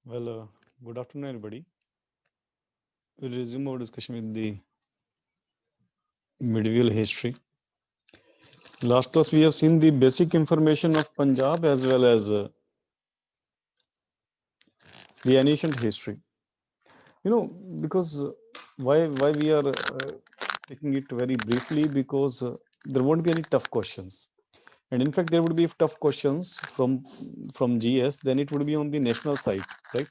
Well, good afternoon, everybody. We'll resume our discussion with the medieval history. Last class, we have seen the basic information of Punjab as well as the ancient history. Because why we are taking it very briefly, because there won't be any tough questions, and in fact, there would be tough questions from GS. Then it would be on the national side, right?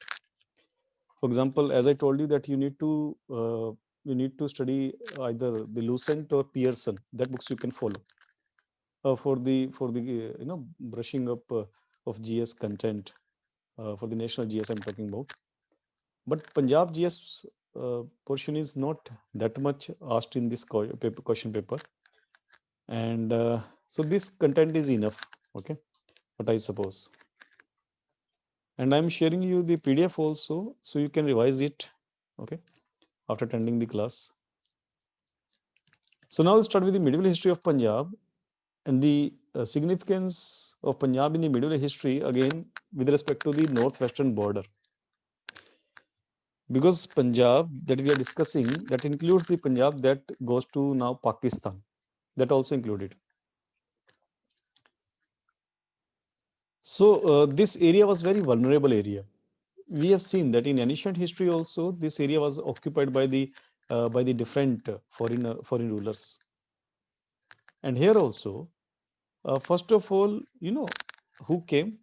For example, as I told you that you need to study either the Lucent or Pearson. That books you can follow for the brushing up of GS content for the national GS I'm talking about. But Punjab GS portion is not that much asked in this question paper, and so this content is enough. Okay, what I suppose, and I'm sharing you the PDF also, so you can revise it. Okay, after attending the class. So now let's start with the medieval history of Punjab and the significance of Punjab in the medieval history, again with respect to the northwestern border. Because Punjab that we are discussing, that includes the Punjab that goes to now Pakistan, that also included. So this area was very vulnerable area. We have seen that in ancient history also this area was occupied by the different foreign rulers. And here also, first of all, who came?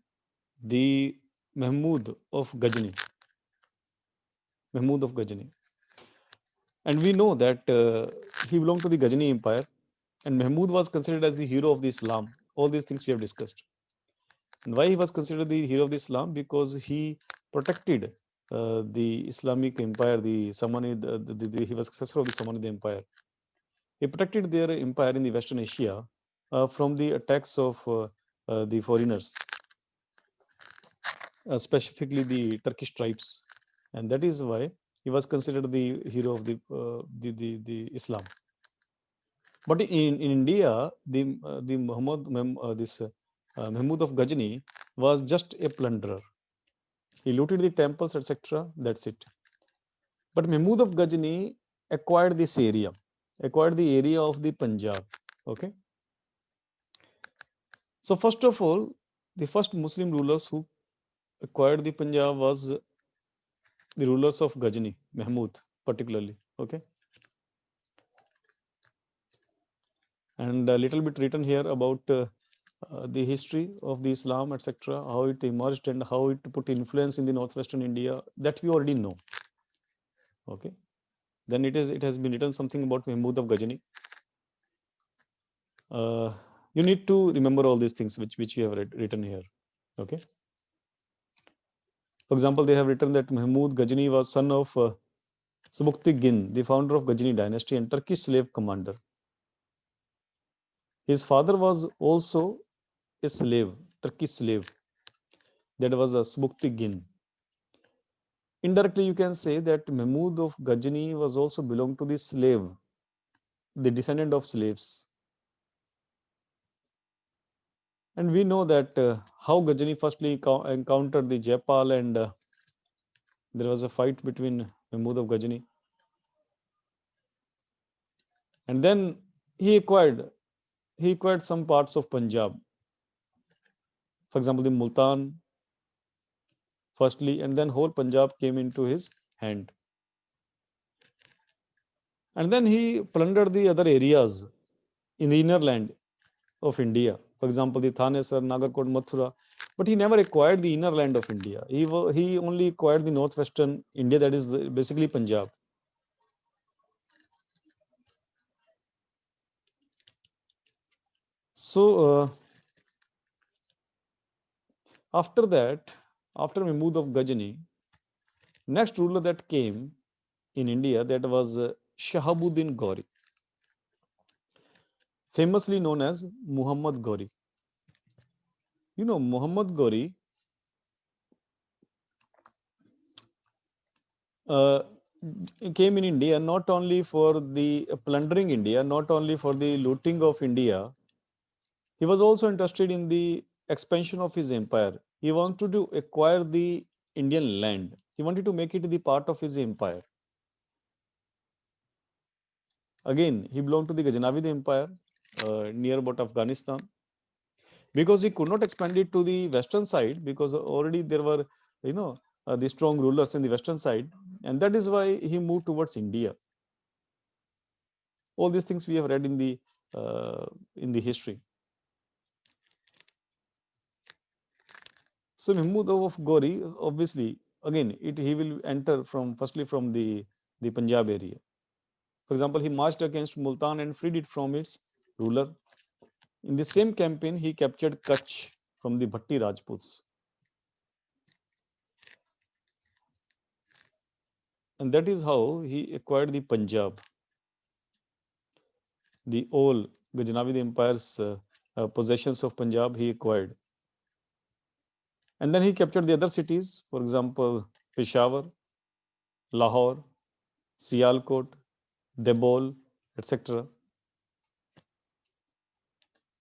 The Mahmud of Ghazni. Mahmud of Ghazni. And we know that he belonged to the Ghazni Empire, and Mahmud was considered as the hero of the Islam. All these things we have discussed. And why he was considered the hero of the Islam? Because he protected the Islamic Empire, the Samanid, he was successor of the Samanid Empire. He protected their empire in the Western Asia from the attacks of the foreigners, specifically the Turkish tribes, and that is why he was considered the hero of the Islam. But in India, the Mahmud of Ghazni was just a plunderer. He looted the temples, etc. That's it. But Mahmud of Ghazni acquired this area, acquired the area of the Punjab. Okay. So first of all, the first Muslim rulers who acquired the Punjab was the rulers of Ghazni, Mahmud particularly. Okay. And a little bit written here about the history of the Islam, etc., how it emerged and how it put influence in the northwestern India. That we already know. Okay. Then it has been written something about Mahmud of Ghazni. You need to remember all these things which you have written here. Okay. For example, they have written that Mahmud Ghazni was son of Subuktigin, the founder of Ghazni dynasty and Turkish slave commander. His father was also a slave, Turkish slave, that was a Subuktigin. Indirectly, you can say that Mahmud of Ghazni was also belonged to the slave, the descendant of slaves. And we know that how Ghazni firstly encountered the Jaipal, and there was a fight between Mahmud of Ghazni. And then he acquired some parts of Punjab. For example, the Multan firstly, and then whole Punjab came into his hand. And then he plundered the other areas in the inner land of India. For example, the Thanesar, Nagarkot, Mathura. But he never acquired the inner land of India. He only acquired the northwestern India, that is basically Punjab. So after that, after Mahmud of Ghazni, next ruler that came in India, that was Shahabuddin Gauri, famously known as Muhammad Gauri. Muhammad Gauri uh, came in India not only for the plundering India, not only for the looting of India. He was also interested in the expansion of his empire. He wanted to acquire the Indian land. He wanted to make it the part of his empire. Again, he belonged to the Ghaznavid Empire near about Afghanistan, because he could not expand it to the western side, because already there were, the strong rulers in the western side, and that is why he moved towards India. All these things we have read in the history. So Mahmud of Ghori, obviously, again, he will enter firstly from the Punjab area. For example, he marched against Multan and freed it from its ruler. In the same campaign, he captured Kutch from the Bhatti Rajputs. And that is how he acquired the Punjab, the old Ghaznavid Empire's possessions of Punjab he acquired. And then he captured the other cities, for example, Peshawar, Lahore, Sialkot, Debol, etc.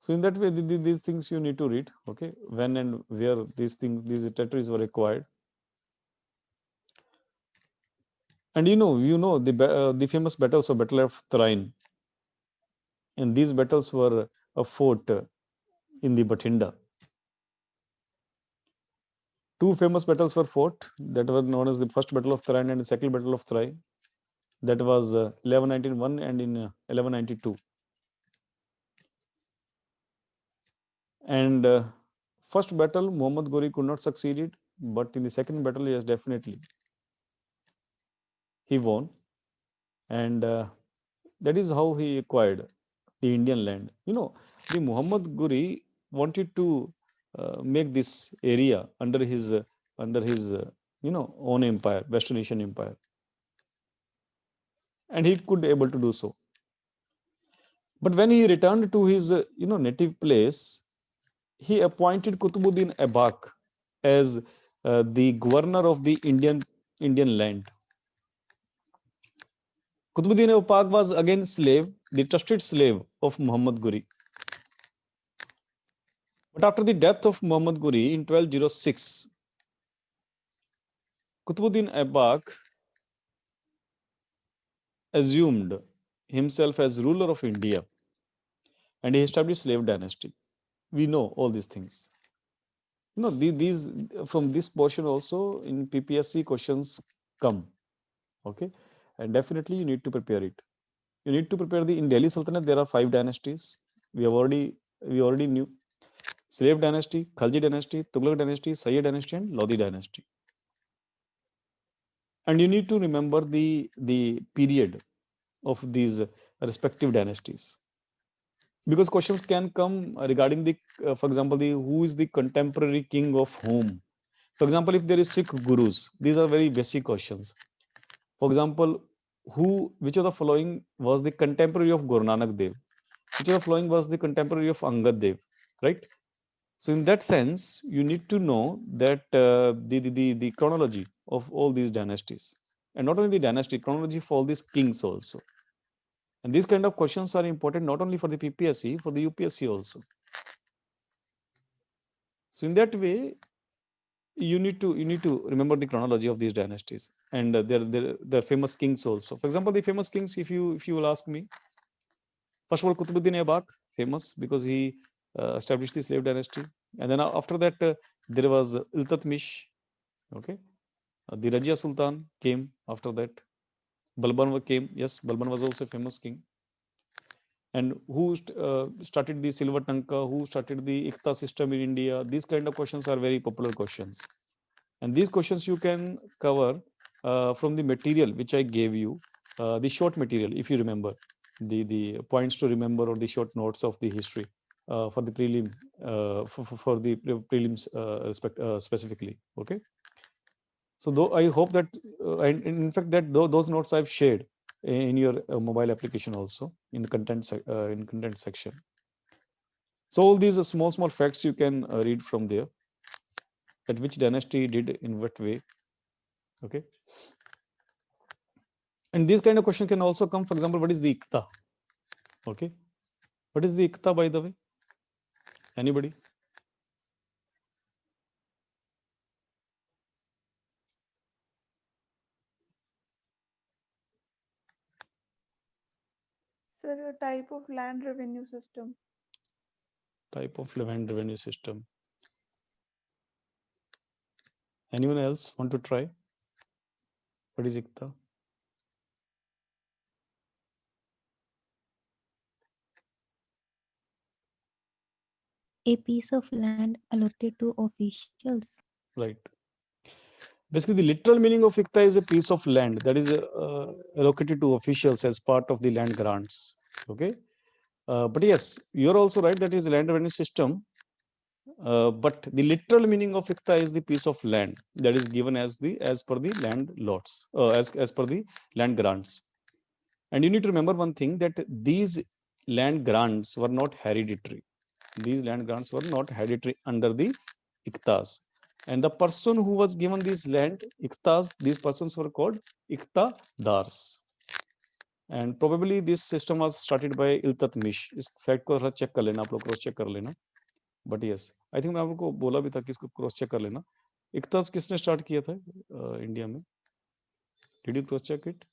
So in that way, these things you need to read, okay, when and where these territories were acquired. And the famous battles, so Battle of Tarain, and these battles were fought in the Bathinda. Two famous battles were fought that were known as the First Battle of Tarain and the Second Battle of Tarain. That was 1191 and in 1192. And first battle, Muhammad Ghori could not succeed it, but in the second battle, yes, definitely he won, and that is how he acquired the Indian land. The Muhammad Ghori wanted to make this area under his own empire, Western Asian Empire, and he could able to do so. But when he returned to his native place, he appointed Kutubuddin Aibak as the governor of the Indian land. Kutubuddin Aibak was again the trusted slave of Muhammad Ghori. But after the death of Muhammad Ghori in 1206, Kutubuddin Aibak assumed himself as ruler of India, and he established slave dynasty. We know all these things. These from this portion also in PPSC questions come. Okay, and definitely you need to prepare it. You need to prepare in Delhi Sultanate. There are 5 dynasties. We already knew: Slave dynasty, Khalji dynasty, Tughlaq dynasty, Sayyid dynasty, and Lodi dynasty. And you need to remember the period of these respective dynasties, because questions can come regarding for example, who is the contemporary king of whom. For example, if there is Sikh gurus, these are very basic questions. For example, which of the following was the contemporary of Guru Nanak Dev? Which of the following was the contemporary of Angad Dev? Right? So in that sense, you need to know that the chronology of all these dynasties, and not only the dynasty, chronology for all these kings also. And these kind of questions are important not only for the PPSC, for the UPSC also. So in that way, you need to remember the chronology of these dynasties, and they're famous kings also. For example, the famous kings, if you will ask me, first of all, Qutbuddin Aibak, famous because he established the slave dynasty, and then after that there was Iltutmish. Okay, the Rajia Sultan came after that. Balban came. Yes, Balban was also a famous king. And who started the silver tanka? Who started the Ikta system in India? These kind of questions are very popular questions. And these questions you can cover from the material which I gave you, the short material, if you remember, the points to remember or the short notes of the history for the prelim, for the prelims specifically. Okay. So though I hope that, and in fact, that those notes I've shared in your mobile application also in content section. So all these small facts you can read from there, that which dynasty did in what way. Okay. And this kind of question can also come. For example, what is the Ikta? Okay. What is the Ikta, by the way? Anybody? Sir, a type of land revenue system. Type of land revenue system. Anyone else want to try? What is Ikta? A piece of land allotted to officials. Right. Basically, the literal meaning of Ikta is a piece of land that is allocated to officials as part of the land grants. Okay. But yes, you're also right. That is land revenue system. But the literal meaning of Ikta is the piece of land that is given as per the land lots, as per the land grants. And you need to remember one thing, that these land grants were not hereditary. These land grants were not hereditary under the Iktas. And the person who was given this land, Iktas, these persons were called Iktadars. And probably this system was started by Iltutmish. इस fact को थोड़ा check कर लेना, आप लोग cross check कर लेना. But yes, I think मैं आपको बोला भी था कि इसको क्रॉस चेक कर लेना. इक्तास किसने स्टार्ट किया था इंडिया में? Did you cross check it?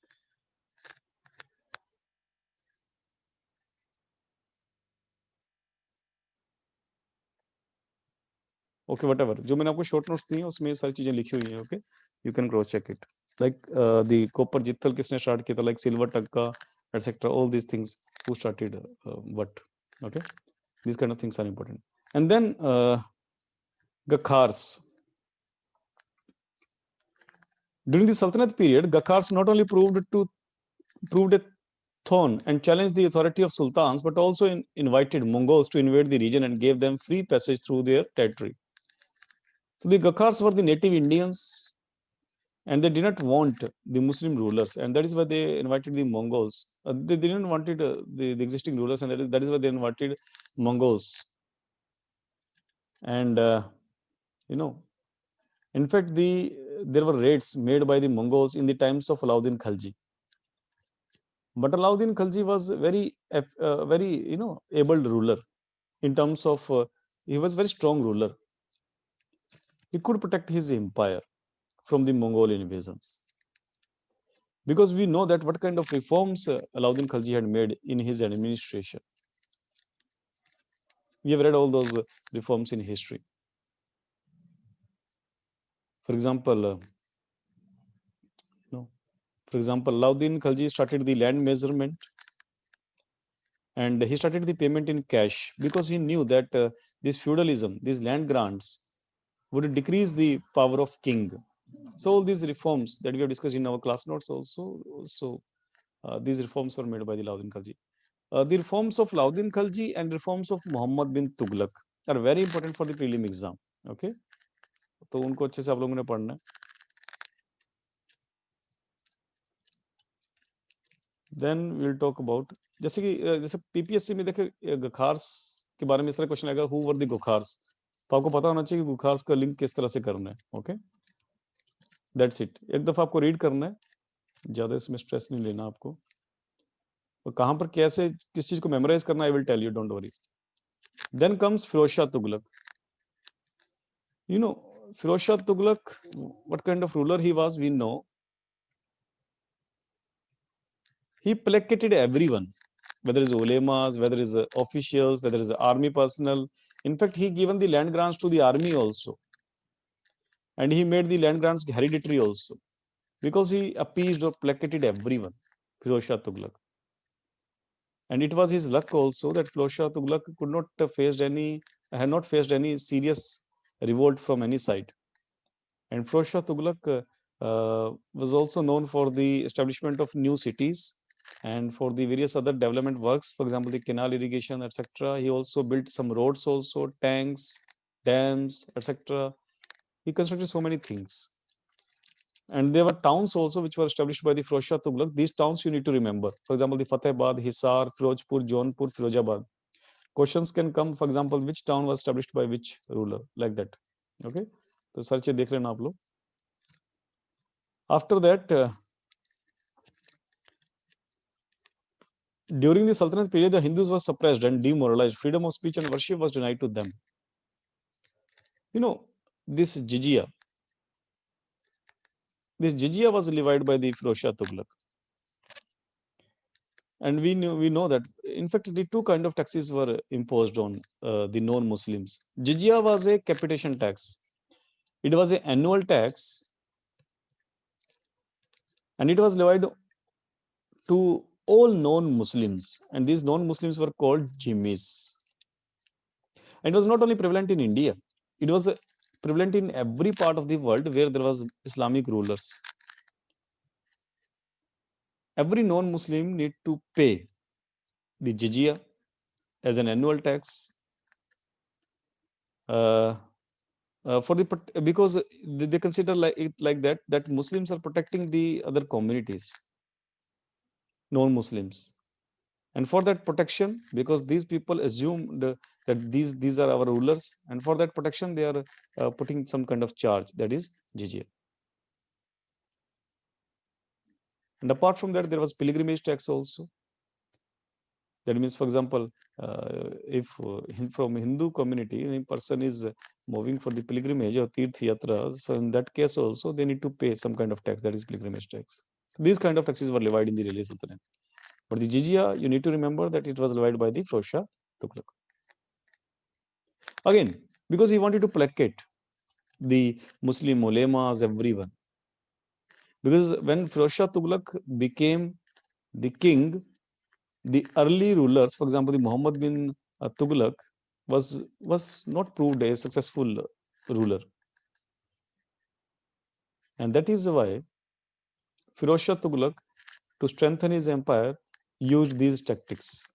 Okay, whatever, जो मैंने आपको शॉर्ट नोट्स दिए हैं उसमें सारी चीजें लिखी हुई हैं. Okay, you can cross check it. Like the copper jital किसने स्टार्ट किया था, like silver takka etcetera, all these things who started what. Okay, these kind of things are important. And then Gakhars. During the Sultanate period, Gakhars not only proved a thorn and challenged the authority of sultans, but also invited Mongols to invade the region and gave them free passage through their territory. So the Gakhars were the native Indians, and they did not want the Muslim rulers, and that is why they invited the Mongols. They didn't wanted the existing rulers, and that is why they invited Mongols. And you know, in fact, there were raids made by the Mongols in the times of Alauddin Khalji. But Alauddin Khalji was very able ruler in terms of he was very strong ruler. He could protect his empire from the Mongol invasions, because we know that what kind of reforms Alauddin Khalji had made in his administration. We have read all those reforms in history. For example, Alauddin Khalji started the land measurement, and he started the payment in cash, because he knew that this feudalism, these land grants, would decrease the power of king. So all these reforms that we have discussed in our class notes also these reforms were made by the Alauddin Khalji. The reforms of Alauddin Khalji and reforms of Muhammad bin Tughlaq are very important for the prelim exam. Okay, तो उनको अच्छे से आप लोगों ने पढ़ना है. Then we'll talk about, जैसे कि जैसे पीपीएससी में देखे गखार्स के बारे में इस तरह क्वेश्चन आएगा, हु वर द गखार्स, तो आपको पता होना चाहिए कि गखार्स का लिंक किस तरह से करना है. Okay, that's it. एक दफा आपको रीड करना है, ज्यादा इसमें स्ट्रेस नहीं लेना आपको. और कहां पर कैसे किस चीज को मेमोराइज करना, I will tell you, don't worry. Then comes Firoz Shah Tughlaq. You know, Firoz Shah Tughlaq, what kind of ruler he was, we know. He placated everyone, whether it's ulemas, whether it's officials, whether it's army personnel. In fact, he given the land grants to the army also, and he made the land grants hereditary also, because he appeased or placated everyone. Firoz Shah Tughlaq. And it was his luck also that Firoz Shah Tughlaq could not had not faced any serious revolt from any side. And Firoz Shah Tughlaq was also known for the establishment of new cities and for the various other development works, for example, the canal irrigation, etc. He also built some roads also, tanks, dams, etc. He constructed so many things. And there were towns also which were established by the Firoz Shah Tughlaq. These towns you need to remember. For example, the Fatehabad, Hisar, Firozpur, Jaunpur, Firozabad. Questions can come, for example, which town was established by which ruler, like that. Okay, तो sir चीज देख लेना आप लोग. After that, during the Sultanate period, the Hindus were suppressed and demoralized. Freedom of speech and worship was denied to them. You know, this jizya was levied by the Firoz Shah Tughlaq. And we know that, in fact, the two kind of taxes were imposed on the non-Muslims. Jizya was a capitation tax. It was an annual tax, and it was levied to all non-Muslims, and these non-Muslims were called jimmis. And it was not only prevalent in India; it was prevalent in every part of the world where there was Islamic rulers. Every non-Muslim need to pay the jizya as an annual tax uh, for the because they consider like it like that Muslims are protecting the other communities, non-Muslims, and for that protection, because these people assumed that these are our rulers, and for that protection they are putting some kind of charge, that is jizya. And apart from that, there was pilgrimage tax also. That means, for example, if from Hindu community, a person is moving for the pilgrimage or Tirth Yatra, so in that case also they need to pay some kind of tax, that is pilgrimage tax. These kind of taxes were levied in the Delhi Sultanate. But the jizya, you need to remember that it was levied by the Firoz Shah Tughlaq. Again, because he wanted to placate the Muslim ulemas, everyone. Because when Firoz Shah Tughlaq became the king, the early rulers, for example, the Muhammad bin Tughlaq was not proved a successful ruler, and that is why Firoz Shah Tughlaq, to strengthen his empire, used these tactics.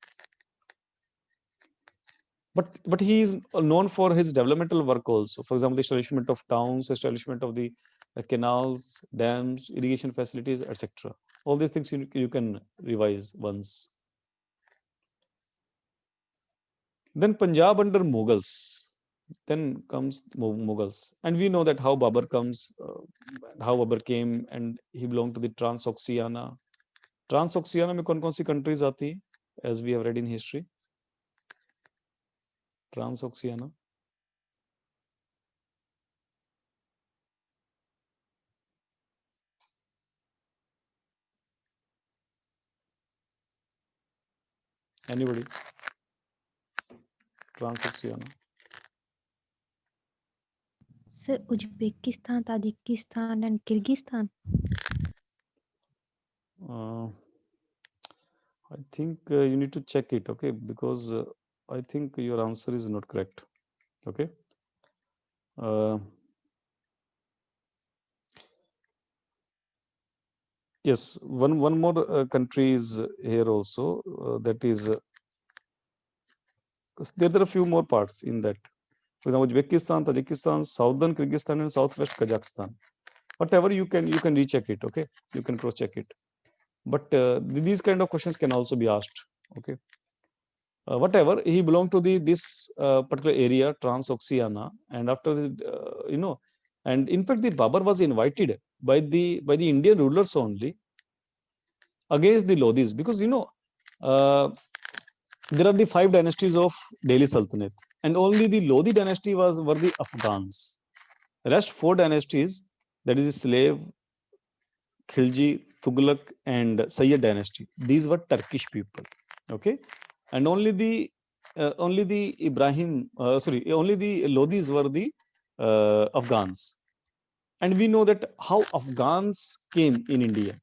But he is known for his developmental work also. For example, the establishment of towns, establishment of the canals, dams, irrigation facilities, etc. All these things you can revise once. Then Punjab under Mughals. Then comes Mughals, and we know that how Babur comes, how Babur came, and he belonged to the Transoxiana. Transoxiana में कौन कौन सी countries आती है? As we have read in history, Transoxiana. Anybody? Transoxiana. Sir, Uzbekistan, Tajikistan, and Kyrgyzstan. I think you need to check it, okay? Because I think your answer is not correct. Okay. Yes, one more country is here also. That is, there are a few more parts in that. For example, Uzbekistan, Tajikistan, Southern Kyrgyzstan, and Southwest Kazakhstan. Whatever you can recheck it. Okay, you can cross check it. But these kind of questions can also be asked. Okay. Whatever, he belonged to this particular area, Transoxiana, and after and in fact, the Babur was invited by the Indian rulers only against the Lodhis, because there are the 5 dynasties of Delhi Sultanate, and only the Lodhi dynasty were the Afghans. The rest 4 dynasties, that is the Slave, Khilji, Tughlaq, and Sayyid dynasty, these were Turkish people. Okay, and only the only the Lodhis were the Afghans. And we know that how Afghans came in India.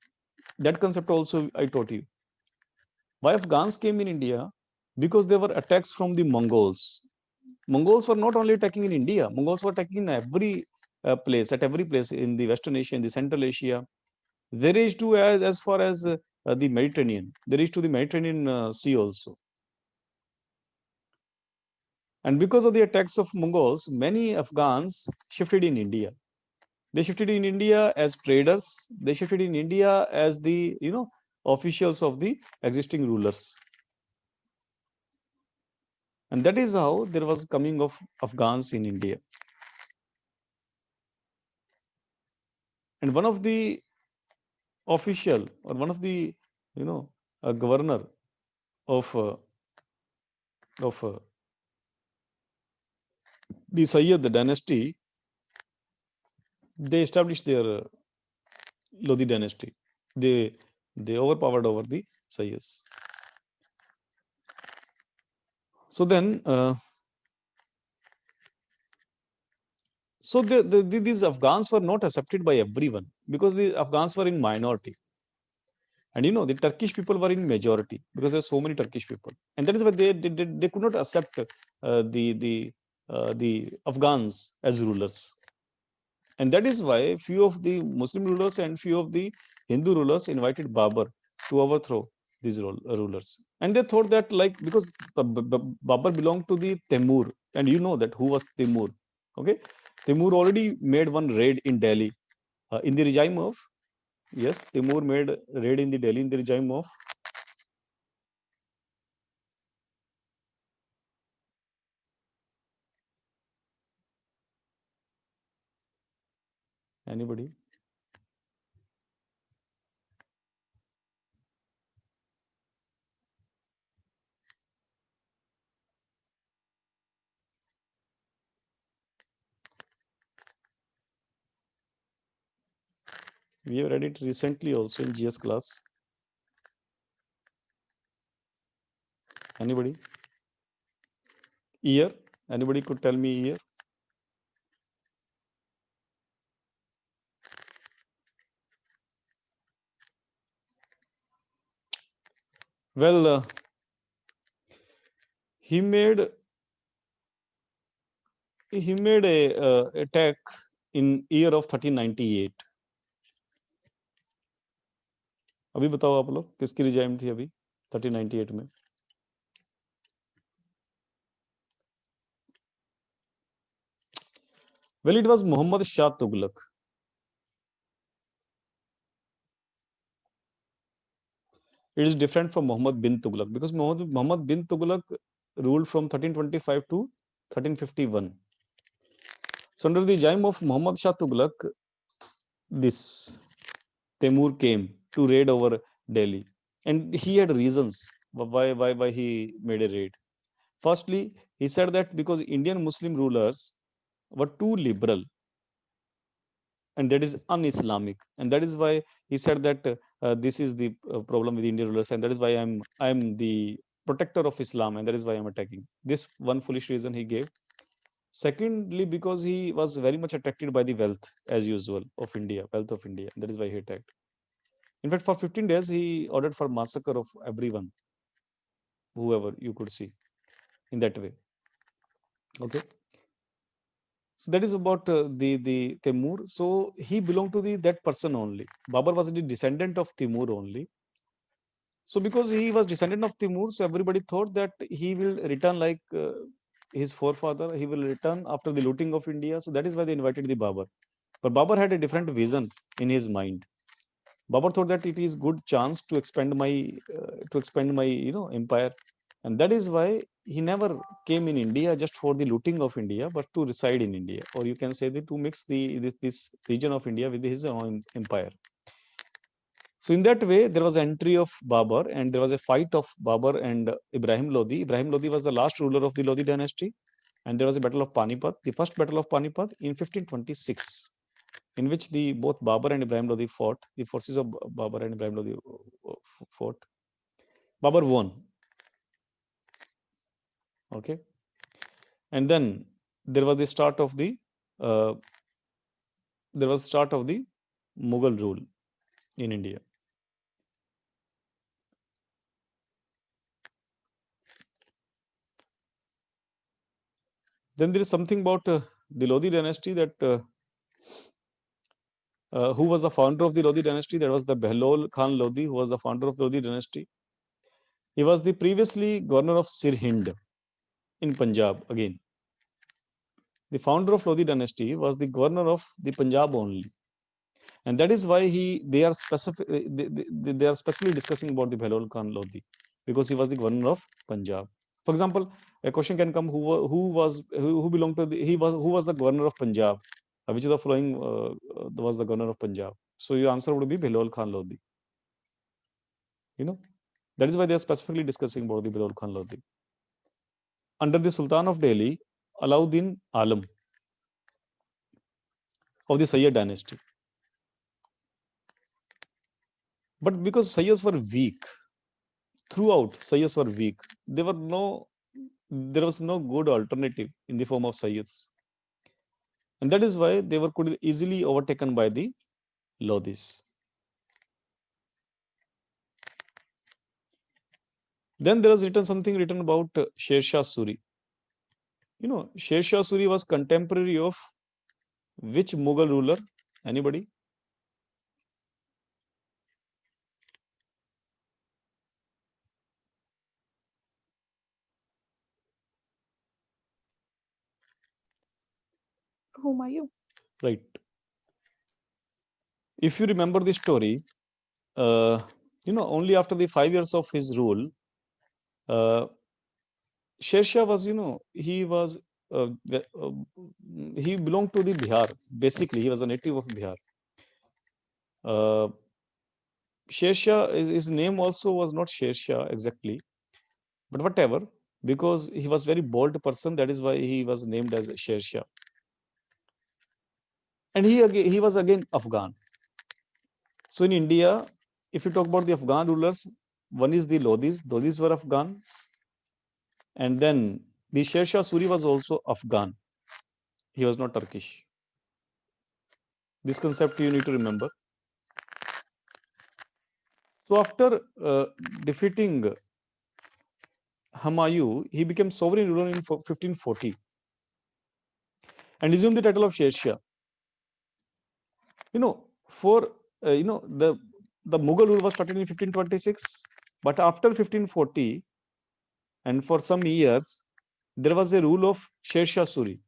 That concept also I taught you. Why Afghans came in India? Because there were attacks from the Mongols. Mongols were not only attacking in India, Mongols were attacking in every place, at every place in the Western Asia, in the Central Asia. They reached to as far as the Mediterranean. They reached to the Mediterranean Sea also. And because of the attacks of Mongols, many Afghans shifted in India. They shifted in India as traders. They shifted in India as the officials of the existing rulers. And that is how there was coming of Afghans in India. And one of the official, or one of the governor of the Sayyid dynasty, they established their Lodi dynasty. They overpowered over the Sayyids. So then, these Afghans were not accepted by everyone because the Afghans were in minority. And the Turkish people were in majority because there are so many Turkish people, and that is why they could not accept the Afghans as rulers. And that is why few of the Muslim rulers and few of the Hindu rulers invited Babur to overthrow these rulers. And they thought that, like, because Babur belonged to the Temur, and you know that who was Timur. Okay, Timur already made one raid in Delhi in the regime of, yes, Timur made raid in the Delhi in the regime of anybody. We have read it recently also in GS class. Anybody? Year? Anybody could tell me year? Well, he made a attack in year of 1398. अभी बताओ आप लोग किसकी regime थी अभी 1398 में? Well, it was Muhammad Shah Tughlaq. It is different from Muhammad bin Tughlaq because Muhammad bin Tughlaq ruled from 1325 to 1351. So under the regime of Muhammad Shah Tughlaq, this Temur came to raid over Delhi, and he had reasons why he made a raid. Firstly, he said that because Indian Muslim rulers were too liberal, and that is un-Islamic, and that is why he said that this is the problem with Indian rulers, and that is why I'm the protector of Islam, and that is why I'm attacking. This one foolish reason he gave. Secondly, because he was very much attracted by the wealth, as usual, of India, wealth of India. That is why he attacked. In fact, for 15 days, he ordered for massacre of everyone, whoever you could see, in that way. Okay. So that is about the Timur. So he belonged to that person only. Babur was the descendant of Timur only. So because he was descendant of Timur, so everybody thought that he will return like his forefather. He will return after the looting of India. So that is why they invited the Babur. But Babur had a different vision in his mind. Babur thought that it is good chance to expand my empire, and that is why he never came in India just for the looting of India, but to reside in India, or you can say that to mix this region of India with his own empire. So in that way, there was entry of Babur, and there was a fight of Babur and Ibrahim Lodi. Ibrahim Lodi was the last ruler of the Lodi dynasty, and there was a battle of Panipat, the first battle of Panipat in 1526, in which both Babur and Ibrahim Lodi fought. The forces of Babur and Ibrahim Lodi fought. Babur won. Okay, and then there was the start of the Mughal rule in India. Then there is something about the Lodi dynasty that who was the founder of the Lodi dynasty? That was the Behlol Khan Lodi, who was the founder of the Lodi dynasty. He was the previously governor of Sirhind in Punjab again. The founder of Lodi dynasty was the governor of the Punjab only, and that is why they are specifically discussing about the Behlol Khan Lodi, because he was the governor of Punjab. For example, a question can come: who belonged to who was the governor of Punjab? Which of the following was the governor of Punjab? So your answer would be Behlol Khan Lodi. That is why they are specifically discussing about the Behlol Khan Lodi. Under the Sultan of Delhi, Alauddin Alam of the Sayyid dynasty. But because Sayyids were weak, throughout Sayyids were weak, there were no there was no good alternative in the form of Sayyids. And that is why they were could easily overtaken by the Lodhis. Then there was something written about Sher Shah Suri. Sher Shah Suri was contemporary of which Mughal ruler? Anybody? Humayun. Right. If you remember the story, only after the 5 years of his rule, Sher Shah was, he was, he belonged to the Bihar. Basically, he was a native of Bihar. Sher Shah, his name also was not Sher Shah exactly, but whatever, because he was very bold person, that is why he was named as Sher Shah. And he was again Afghan. So in India, if you talk about the Afghan rulers, one is the Lodhis. Lodhis were Afghans. And then the Sher Shah Suri was also Afghan. He was not Turkish. This concept you need to remember. So after defeating Humayun, he became sovereign ruler in 1540 and assumed the title of Sher Shah. For the Mughal rule was started in 1526, but after 1540, and for some years, there was a rule of Sher Shah Suri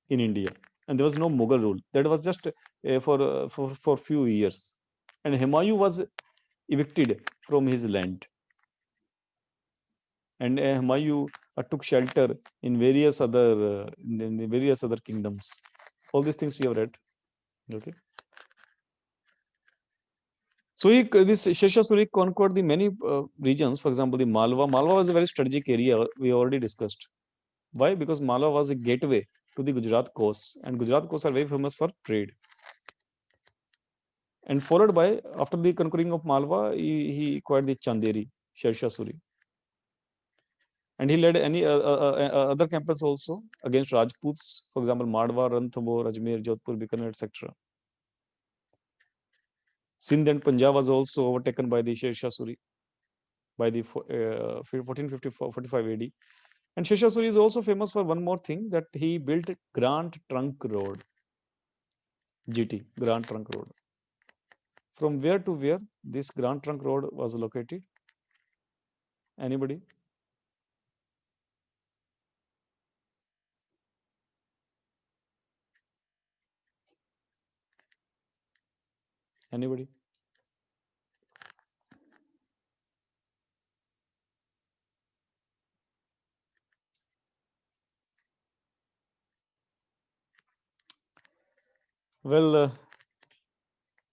in India, and there was no Mughal rule. That was just for few years, and Humayun was evicted from his land, and Humayun took shelter in various other in the various other kingdoms. All these things we have read. Okay. So this Sher Shah Suri conquered the many regions. For example, the Malwa. Malwa was a very strategic area we already discussed. Why? Because Malwa was a gateway to the Gujarat coast, and Gujarat coasts are very famous for trade. And followed by, after the conquering of Malwa, he acquired the Chanderi, Sher Shah Suri. And he led any other campaigns also against Rajputs, for example, Madhwa, Ranthambore, Ajmer, Jodhpur, Bikaner, etc. Sindh and Punjab was also overtaken by the Sher Shah Suri by the 1445 AD. And Sher Shah Suri is also famous for one more thing, that he built Grand Trunk Road, GT, Grand Trunk Road. From where to where this Grand Trunk Road was located? Anybody? Anybody? Well,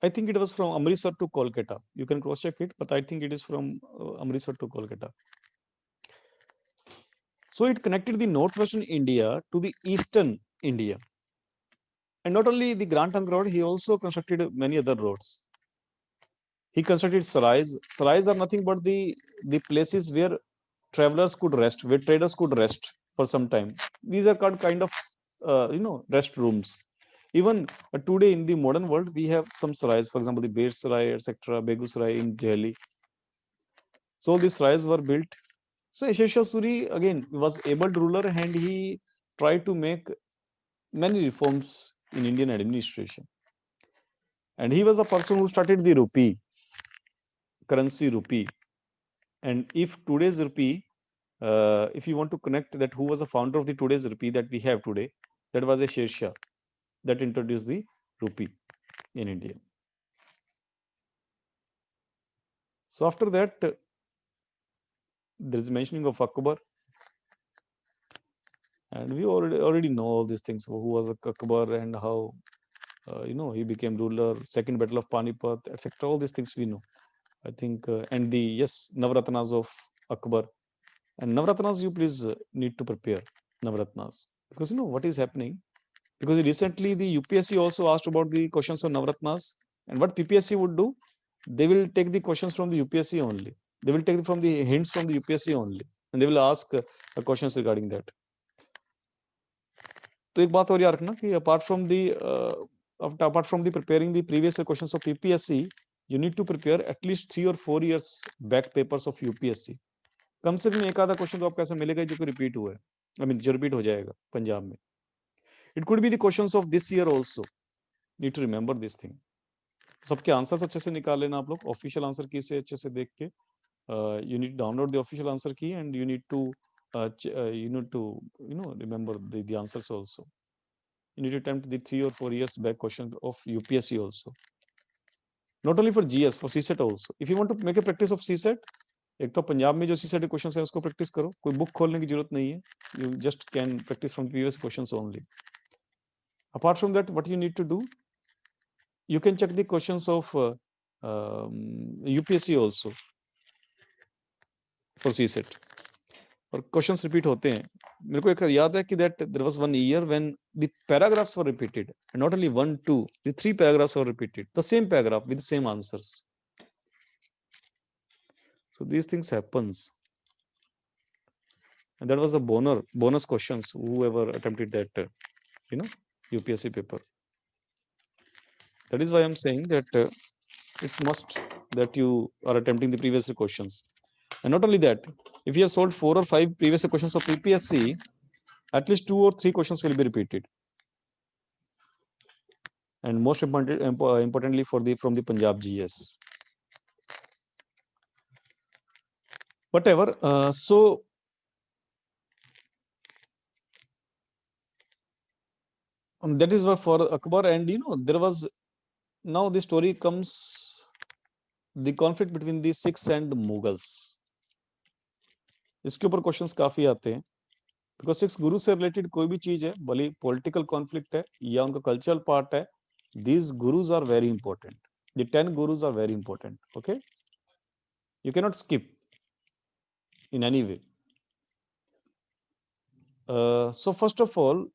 I think it was from Amritsar to Kolkata. You can cross check it, but I think it is from Amritsar to Kolkata. So it connected the northwestern India to the eastern India. And not only the Grand Trunk Road, he also constructed many other roads. He constructed sarais. Sarais are nothing but the places where travelers could rest, where traders could rest for some time. These are called kind of rest rooms. Even today in the modern world, we have some sarais, for example, the Beir Sarai, etc., Begusarai in Delhi. So these sarais were built. So Sher Shah Suri again was able ruler, and he tried to make many reforms in Indian administration. And he was the person who started the rupee, currency rupee. And if today's rupee, if you want to connect that who was the founder of the today's rupee that we have today, that was a Sher Shah that introduced the rupee in India. So after that, there is mentioning of Akbar, and we already know all these things. Who was Akbar and how he became ruler. Second Battle of Panipat, etc. All these things we know. I think, and the Navratnas of Akbar. And Navratnas, you please need to prepare Navratnas, because what is happening. Because recently the UPSC also asked about the questions on Navratnas, and what PPSC would do, they will take the questions from the UPSC only. They will take from the hints from the UPSC only. and they will ask questions regarding that. तो एक बात और याद रखना कि apart from the preparing the previous questions of PPSC, you need to prepare at least 3 or 4 years back papers of UPSC. कम से कम एक आधा क्वेश्चन तो आपको ऐसा मिलेगा जो कि रिपीट हुआ है, आई मीन जो रिपीट हो जाएगा पंजाब में. It could be the questions of this year also. Need to remember this thing. सबके आंसर्स अच्छे से निकाल लेना आप लोग, ऑफिशियल आंसर की से अच्छे से देख के. You need to download the official answer key and you need to remember the answers also. You need to attempt the 3 or 4 years back question of UPSC also. Not only for GS, for CSET also. If you want to make a practice of CSET, एक तो पंजाब में जो CSET question है उसको practice करो, कोई book खोलने की जरूरत नहीं है. You just can practice from previous questions only. Apart from that, what you need to do, you can check the questions of UPSC also for CSET. और क्वेश्चंस रिपीट होते हैं. मेरे को एक याद है कि that there was one year when the paragraphs were repeated, and not only 1 2, the 3 paragraphs were repeated, the same paragraph with the same answers. So these things happens, and that was the bonus questions whoever attempted that UPSC paper. That is why I'm saying that it's must that you are attempting the previous questions. And not only that, if you have solved 4 or 5 previous questions of PPSC, at least 2 or 3 questions will be repeated. And most importantly from the Punjab GS. Whatever. So that is what for Akbar. And there was, now the story comes, the conflict between the Sikhs and Mughals. इसके ऊपर questions काफी आते हैं, because six गुरु से related कोई भी चीज है, भले पॉलिटिकल कॉन्फ्लिक्ट है या उनका कल्चरल पार्ट है, these gurus are very important. The 10 gurus are very important. Okay, you cannot skip in any way. So first of all,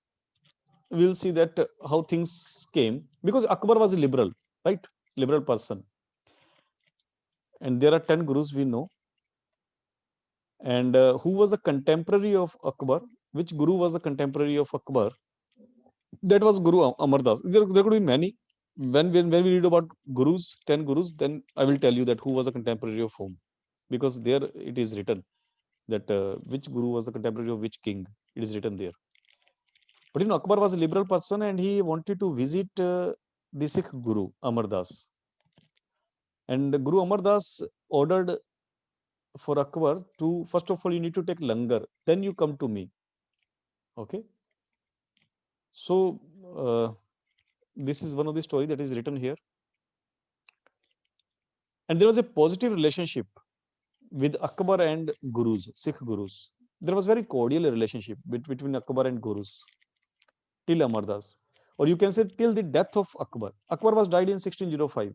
we'll see that how things came, because Akbar was a liberal, right? Liberal person, and there are 10 gurus we know. And who was the contemporary of Akbar? Which guru was the contemporary of Akbar? That was Guru Amar Das. There could be many. When we read about gurus, 10 gurus, then I will tell you that who was the contemporary of whom, because there it is written that which guru was the contemporary of which king. It is written there. But Akbar was a liberal person, and he wanted to visit the Sikh guru Amar Das. And Guru Amar Das ordered for Akbar to, first of all, you need to take langar, then you come to me. Okay. So this is one of the story that is written here. And there was a positive relationship with Akbar and gurus, Sikh gurus. There was very cordial relationship between Akbar and gurus till Amar Das, or you can say till the death of Akbar. Akbar was died in 1605.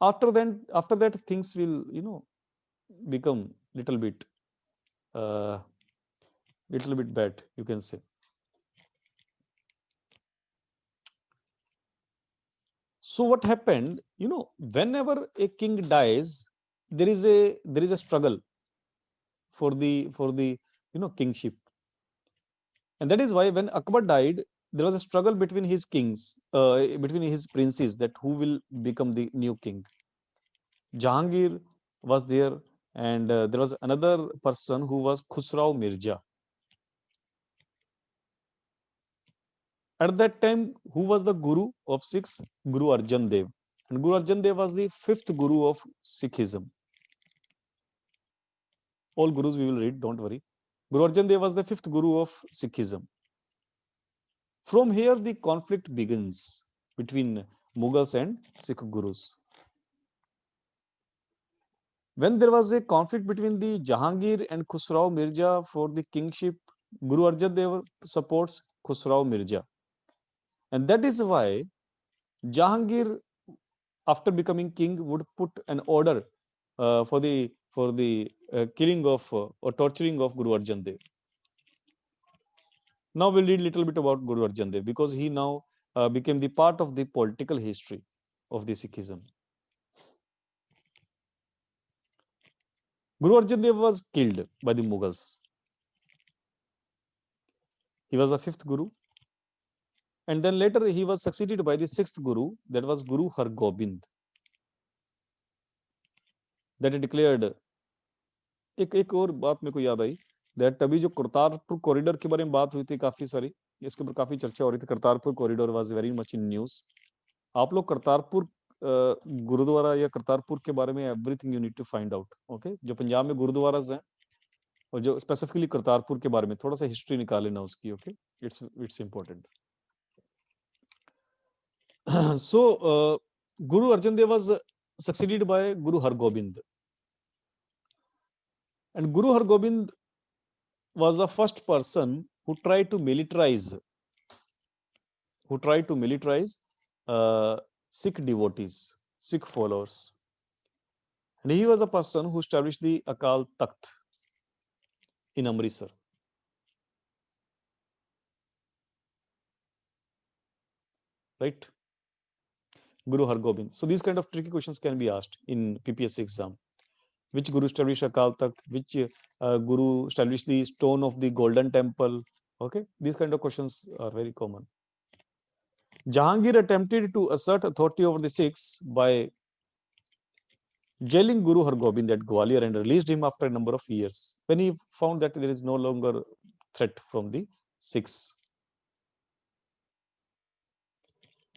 After that things will become little bit bad, you can say. So what happened, whenever a king dies, there is a struggle for the kingship. And that is why when Akbar died, there was a struggle between his kings, between his princes, that who will become the new king. Jahangir was there, and there was another person who was Khusrau Mirza. At that time, who was the guru of Sikhs? Guru Arjan Dev. And Guru Arjan Dev was the 5th guru of Sikhism. All gurus we will read, don't worry. Guru Arjan Dev was the 5th guru of Sikhism. From here, the conflict begins between Mughals and Sikh gurus. When there was a conflict between the Jahangir and Khusrau Mirza for the kingship, Guru Arjan Dev supports Khusrau Mirza. And that is why Jahangir, after becoming king, would put an order for the killing of or torturing of Guru Arjan Dev. Now we'll read a little bit about Guru Arjan Dev, because he now became the part of the political history of the Sikhism. Guru Arjan Dev was killed by the Mughals. He was the 5th Guru, and then later he was succeeded by the 6th Guru, that was Guru Hargobind, that declared. एक और बात मेरे को याद आई, that अभी जो Kartarpur corridor के बारे में बात हुई थी काफी सारी, इसके ऊपर काफी चर्चा हो रही थी. Kartarpur corridor was very much in news. आप लोग करतारपुर गुरुद्वारा या करतारपुर के बारे में everything you need to find out. Okay, जो पंजाब में गुरुद्वाराज हैं और जो स्पेसिफिकली करतारपुर के बारे में थोड़ा सा हिस्ट्री निकाल लेना उसकी. Okay, it's important. So Guru Arjan Dev was succeeded by Guru Hargobind, and Guru Hargobind was the first person who tried to militarize Sikh devotees, Sikh followers, and he was the person who established the Akal Takht in Amritsar. Right, Guru Hargobind. So these kind of tricky questions can be asked in PPSC exam. Which Guru established Akal Takht? Which Guru established the stone of the Golden Temple? Okay, these kind of questions are very common. Jahangir attempted to assert authority over the Sikhs by jailing Guru Hargobind at Gwalior and released him after a number of years when he found that there is no longer threat from the Sikhs.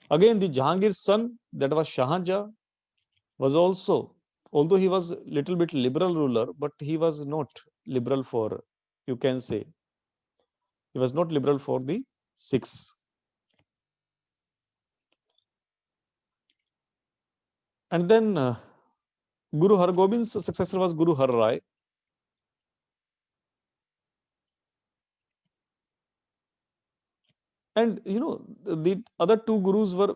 Again, the Jahangir's son, that was Shahjahan, was also, although he was little bit liberal ruler, but he was not liberal for, you can say, he was not liberal for the Sikhs. And then Guru Hargobind's successor was Guru Har Rai. And you know, the other two gurus were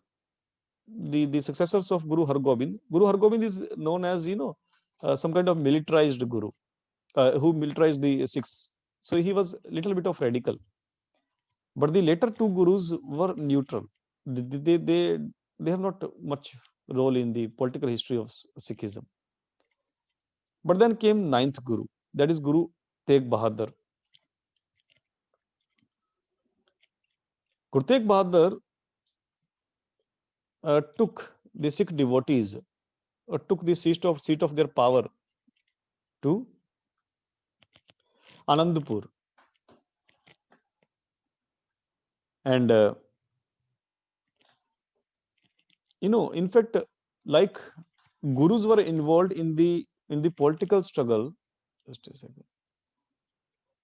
the successors of Guru Hargobind. Guru Hargobind is known as, you know, some kind of militarized guru who militarized the Sikhs. So he was a little bit of radical. But the later two gurus were neutral. They have not much role in the political history of Sikhism. But then came ninth Guru, that is Guru Tegh Bahadur. Guru Tegh Bahadur took the Sikh devotees, took the seat of their power to Anandpur. And you know, in fact, like gurus were involved in the political struggle. Just a second.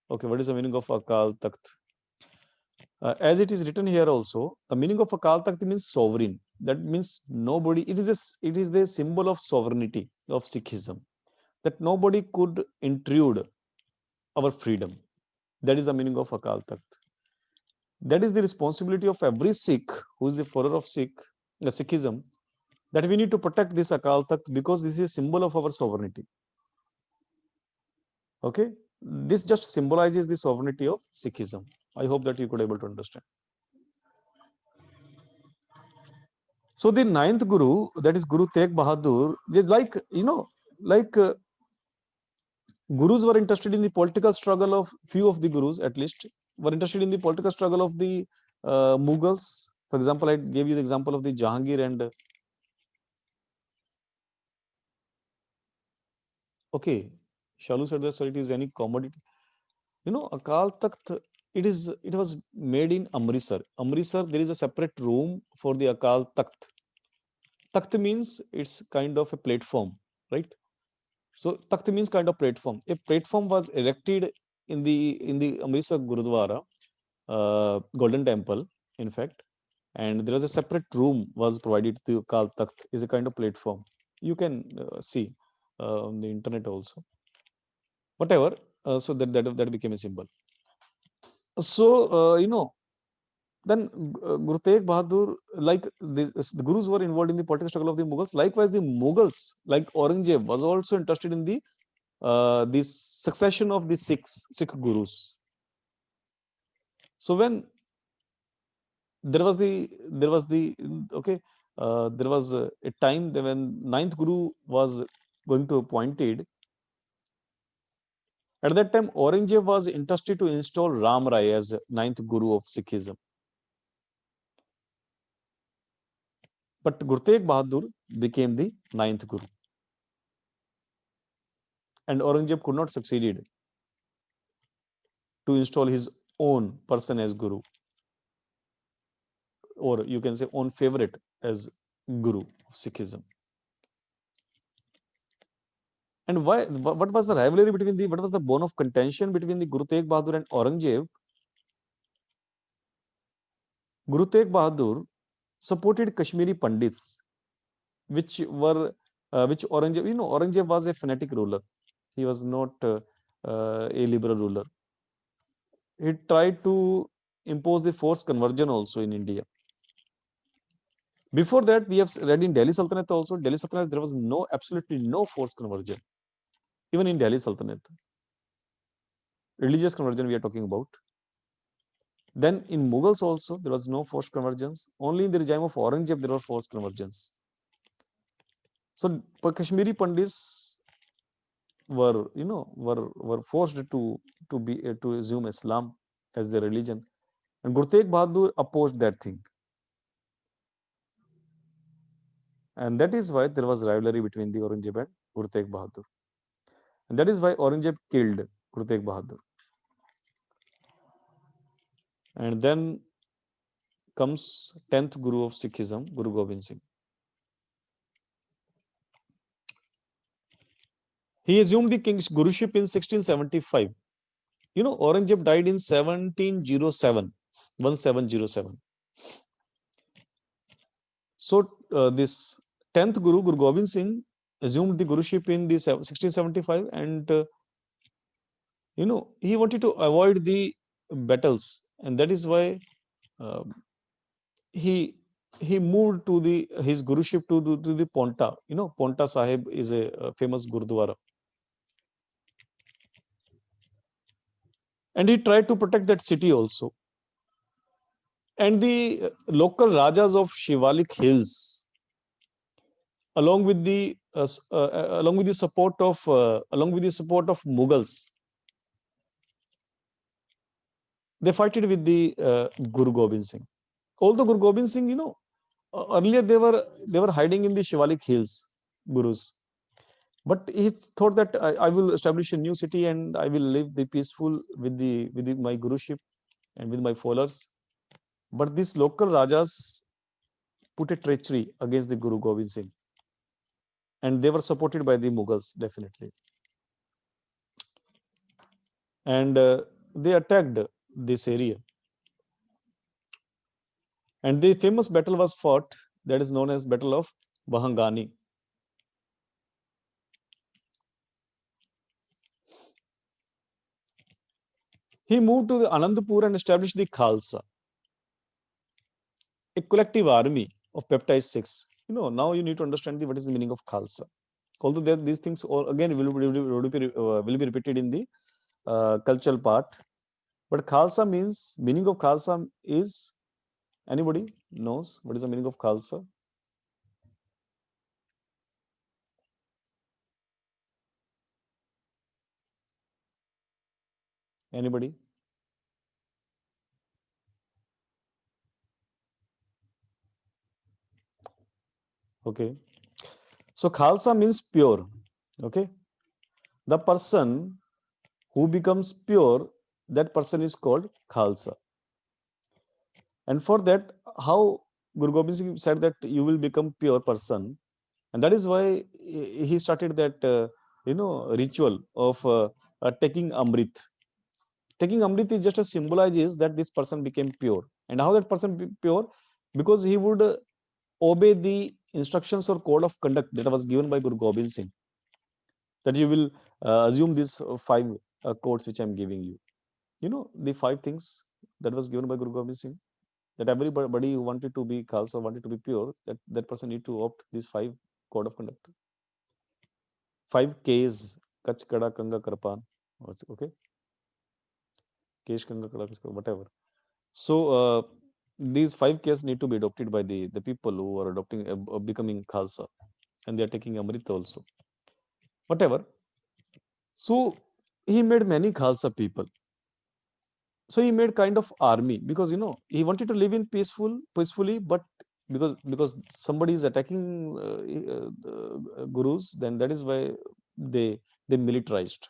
Okay, what is the meaning of Akal Takht? As it is written here also, the meaning of Akal Takht means sovereign. That means nobody. It is the symbol of sovereignty of Sikhism, that nobody could intrude our freedom. That is the meaning of Akal Takht. That is the responsibility of every Sikh who is the follower of Sikhism, that we need to protect this Akal Takht because this is a symbol of our sovereignty. Okay, this just symbolizes the sovereignty of Sikhism. I hope that you could able to understand. So the ninth Guru, that is Guru Tegh Bahadur, is like, you know, like gurus were interested in the political struggle of few of the gurus, at least were interested in the political struggle of the Mughals. For example, I gave you the example of the Jahangir and okay, Shalu said that, sir, it is any commodity. You know, Akal Takht, it was made in Amritsar. Amritsar, there is a separate room for the Akal Takht. Takht means it's kind of a platform, right? So Takht means kind of platform. A platform was erected in the Amritsar Gurudwara, Golden Temple, in fact, and there was a separate room was provided to Akal Takht, is a kind of platform. You can see on the internet also. Whatever, so that became a symbol. So you know, then Guru Tegh Bahadur, like the gurus were involved in the political struggle of the Mughals. Likewise, the Mughals, like Aurangzeb, was also interested in the succession of the Sikh gurus. So when there was a time when ninth Guru was going to appointed, At that time, Aurangzeb was interested to install Ram Rai as ninth Guru of Sikhism. But Guru Tegh Bahadur became the ninth Guru. And Aurangzeb could not succeed to install his own person as Guru, or you can say own favorite as Guru of Sikhism. And why? What was the rivalry between the? What was the bone of contention between the Guru Tegh Bahadur and Aurangzeb? Guru Tegh Bahadur supported Kashmiri Pandits, which Aurangzeb, Aurangzeb was a fanatic ruler. He was not a liberal ruler. He tried to impose the forced conversion also in India. Before that, we have read in Delhi Sultanate also. Delhi Sultanate, there was absolutely no forced conversion, even in Delhi Sultanate. Religious conversion we are talking about. Then in Mughals also, there was no forced conversions. Only in the regime of Aurangzeb, there were forced conversions. So Kashmiri Pandits were forced to assume Islam as their religion, and Guru Tegh Bahadur opposed that thing, and that is why there was rivalry between the Aurangzeb and Guru Tegh Bahadur, and that is why Aurangzeb killed Guru Tegh Bahadur. And then comes 10th Guru of Sikhism, Guru Gobind Singh. He assumed the king's guruship in 1675. Aurangzeb died in 1707. So this 10th Guru, Guru Gobind Singh, assumed the guruship in the 1675, and he wanted to avoid the battles, and that is why he moved to his guruship to the Ponta. Ponta Sahib is a famous Gurdwara. And he tried to protect that city also. And the local Rajas of Shivalik Hills, along with the support of Mughals, they fought with the Guru Gobind Singh. Although Guru Gobind Singh, earlier they were hiding in the Shivalik Hills, Gurus. But he thought that I will establish a new city and I will live the peaceful with my guruship and with my followers. But these local Rajas put a treachery against the Guru Gobind Singh, and they were supported by the Mughals, definitely. And they attacked this area. And the famous battle was fought, that is known as Battle of Bahangani. He moved to the Anandapur and established the Khalsa, a collective army of peptide 6. Now you need to understand what is the meaning of Khalsa. Although these things all again will be repeated in the cultural part. But Khalsa meaning of Khalsa is, anybody knows what is the meaning of Khalsa? Anybody? Okay. So Khalsa means pure. Okay. The person who becomes pure, that person is called Khalsa. And for that, how Guru Gobind Singh said that you will become pure person, and that is why he started that ritual of taking Amrit. Taking Amrit is just a symbolizes that this person became pure. And how that person be pure? Because he would obey the instructions or code of conduct that was given by Guru Gobind Singh. That you will assume these 5 codes which I am giving you. The 5 things that was given by Guru Gobind Singh. That everybody who wanted to be Khalsa, wanted to be pure, that person need to opt these 5 code of conduct. 5 Ks, Kach, Kada, Kanga, Karpan. Okay. Kesh, Kanga, Kada, whatever. So these 5 Ks need to be adopted by the people who are adopting becoming Khalsa, and they are taking Amrit also. Whatever. So he made many Khalsa people. So he made kind of army, because he wanted to live in peacefully, but because somebody is attacking the gurus, then that is why they militarized.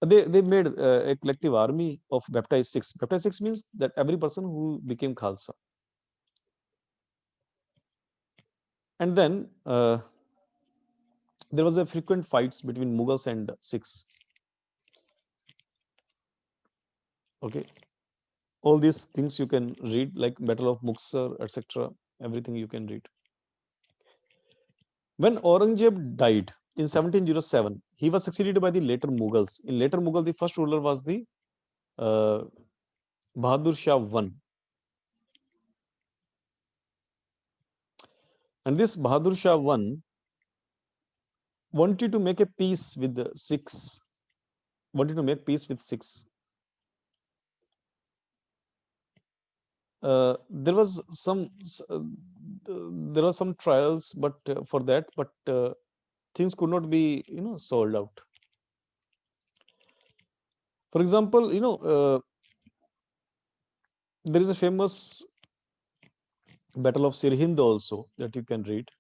They made a collective army of baptized Sikhs. Baptized Sikhs means that every person who became Khalsa. And then there was a frequent fights between Mughals and Sikhs. Okay, all these things you can read, like Battle of Muxar, etc. Everything you can read. When Aurangzeb died in 1707, he was succeeded by the later Mughals. In later Mughal, the first ruler was the uh, Bahadur Shah I. And this Bahadur Shah I wanted to make a peace with the Sikhs, wanted to make peace with Sikhs. There was some there were some trials, but for that, but things could not be sold out. For example, there is a famous Battle of Sirhind also that you can read.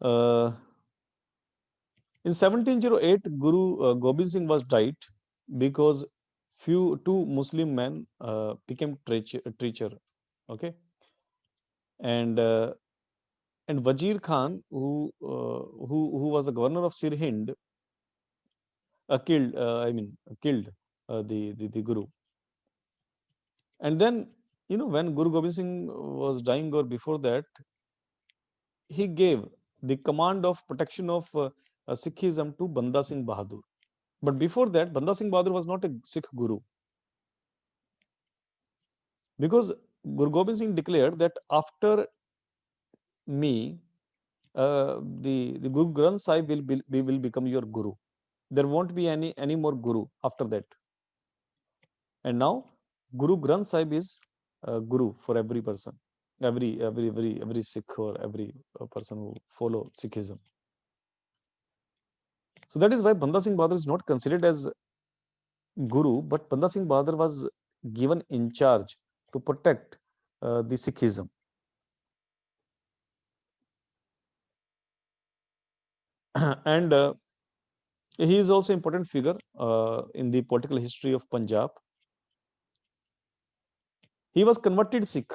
In 1708, Guru Gobind Singh was died because two Muslim men became treacher. Okay, and Wazir Khan, who was the governor of Sirhind, killed the Guru. And then when Guru Gobind Singh was dying, or before that, he gave the command of protection of Sikhism to Banda Singh Bahadur. But before that, Banda Singh Bahadur was not a Sikh Guru, because Guru Gobind Singh declared that after me, the Guru Granth Sahib will become your Guru. There won't be any more Guru after that. And now Guru Granth Sahib is Guru for every person, every Sikh, or every person who follow Sikhism. So that is why Banda Singh Bahadur is not considered as Guru, but Banda Singh Bahadur was given in charge to protect the Sikhism. And he is also an important figure in the political history of Punjab. He was converted Sikh.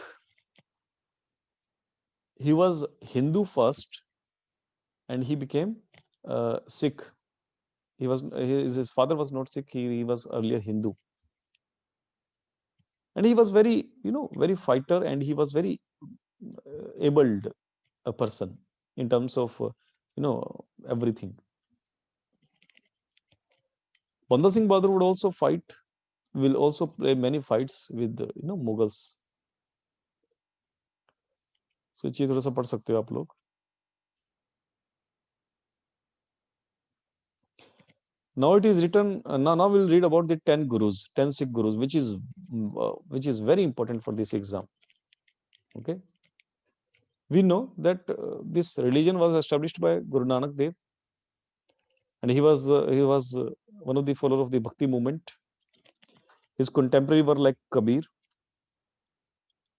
He was Hindu first, and he became Sikh. His father was not Sikh. He was earlier Hindu, and he was very very fighter, and he was very abled a person in terms of everything. Banda Singh Bahadur would also fight, will also play many fights with Mughals. So ये थोड़ा सा पढ़ सकते हो आप लोग. Now it is written. Now we'll read about the 10 gurus, 10 Sikh gurus, which is very important for this exam. Okay. We know that this religion was established by Guru Nanak Dev, and he was one of the followers of the Bhakti movement. His contemporary were like Kabir.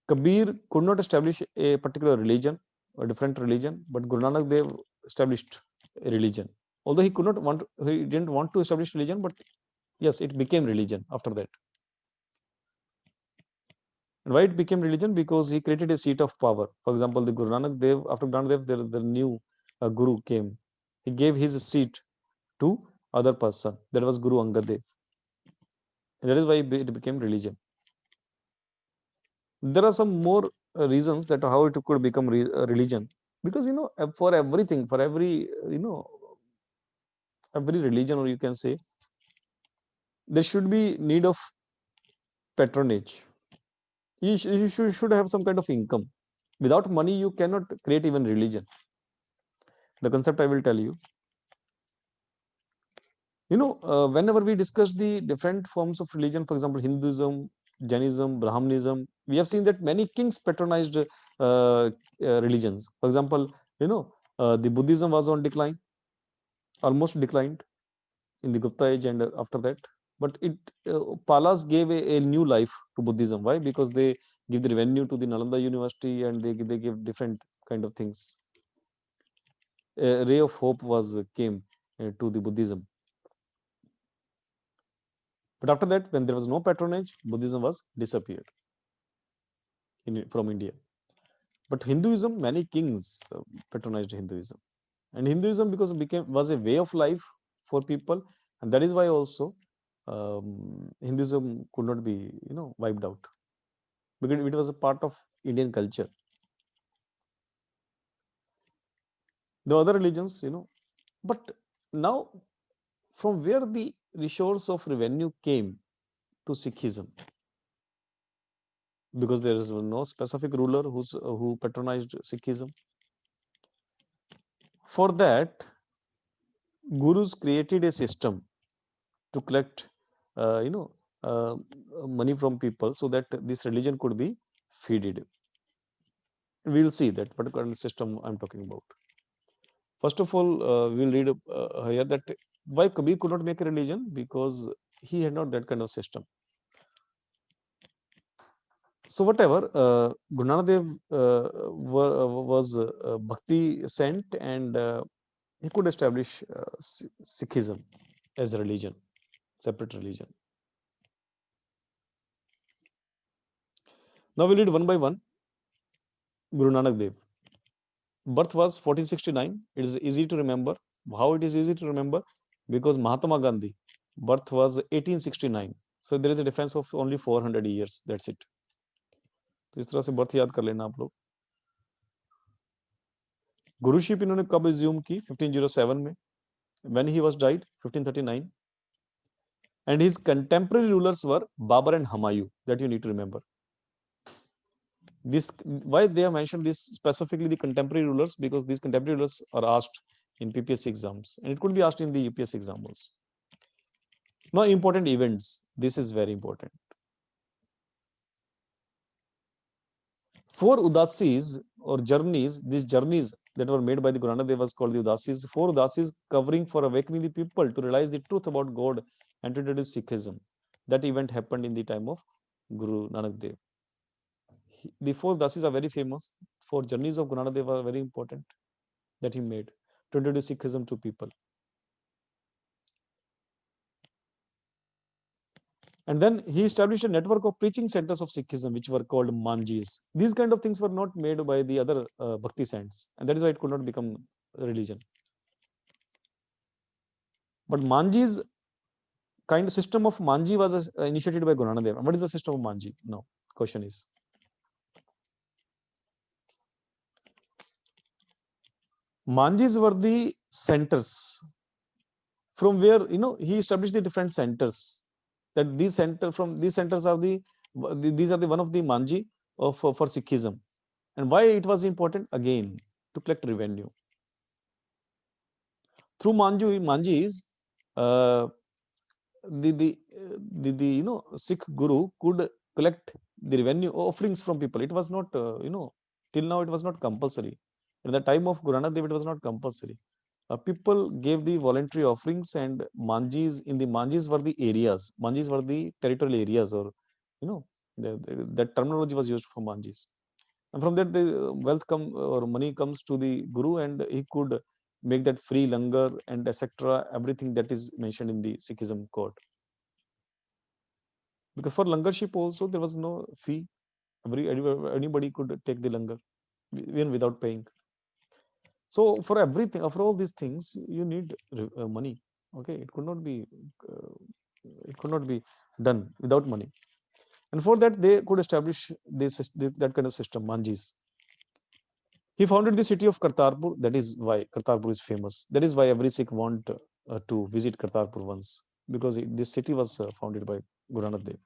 Kabir could not establish a particular religion, a different religion, but Guru Nanak Dev established a religion. Although he didn't want to establish religion, but yes, it became religion after that. And why it became religion? Because he created a seat of power. For example, the Guru Nanak Dev, after Guru Nanak Dev, the new Guru came. He gave his seat to other person. That was Guru Angad Dev. And that is why it became religion. There are some more reasons that how it could become religion. Because for everything, for every every religion, or you can say, there should be need of patronage. You should have some kind of income. Without money, you cannot create even religion. The concept I will tell you. Whenever we discuss the different forms of religion, for example, Hinduism, Jainism, Brahmanism, we have seen that many kings patronized religions. For example, the Buddhism was on decline. almost declined in the Gupta age and after that. But it Palas gave a new life to Buddhism. Why? Because they give the revenue to the Nalanda University and they give different kind of things. A ray of hope was came to the Buddhism. But after that, when there was no patronage, Buddhism was disappeared from India. But Hinduism, many kings patronized Hinduism, and Hinduism because it was a way of life for people, and that is why also Hinduism could not be wiped out because it was a part of Indian culture. The other religions, but now from where the resource of revenue came to Sikhism, because there is no specific ruler who patronized Sikhism. For that, gurus created a system to collect, money from people so that this religion could be feeded. We'll see that what kind of system I'm talking about. First of all, we'll read here that why Kabir could not make a religion, because he had not that kind of system. So whatever, Guru Nanak Dev was bhakti sent, and he could establish Sikhism as a religion, separate religion. Now we'll read one by one. Guru Nanak Dev. Birth was 1469. It is easy to remember. How it is easy to remember? Because Mahatma Gandhi birth was 1869. So there is a difference of only 400 years. That's it. तो इस तरह से birth याद कर लेना आप लोग. गुरुशिप इन्होंने कब एज्यूम की? 1507 में. When he was died? 1539. And his contemporary rulers were Babur and Humayun. That you need to remember. This, why they have mentioned this specifically, the contemporary rulers, because these contemporary rulers are asked in PPSC exams, and it could be asked in the UPSC exam also. Now, important events. This is very important. 4 udasis or journeys. These journeys that were made by the Guru Nanak Dev was called the udasis. 4 udasis covering for awakening the people to realize the truth about God and to introduce Sikhism. That event happened in the time of Guru Nanak Dev. The 4 udasis are very famous. 4 journeys of Guru Nanak Dev are very important that he made to introduce Sikhism to people. And then he established a network of preaching centers of Sikhism, which were called manjis. These kind of things were not made by the other bhakti saints, and that is why it could not become a religion. But manjis, kind of system of manji was initiated by Guru Nanak Dev. What is the system of manji? No, question is. Manjis were the centers from where he established the different centers. That these centers are these are the one of the manji of for Sikhism. And why it was important? Again, to collect revenue. Through manjis, the Sikh Guru could collect the revenue offerings from people. It was not till now it was not compulsory. At the time of Guru Nanak Dev, it was not compulsory. People gave the voluntary offerings, and manjis were the areas. Manjis were the territorial areas, or that terminology was used for manjis. And from that, the wealth or money comes to the Guru, and he could make that free langar and etc. Everything that is mentioned in the Sikhism code. Because for langarship also there was no fee. Anybody could take the langar even without paying. So for everything, for all these things, you need money. Okay, it could not be done without money. And for that, they could establish that kind of system, manjis. He founded the city of Kartarpur. That is why Kartarpur is famous. That is why every Sikh want to visit Kartarpur once, because this city was founded by Guru Nanak Dev.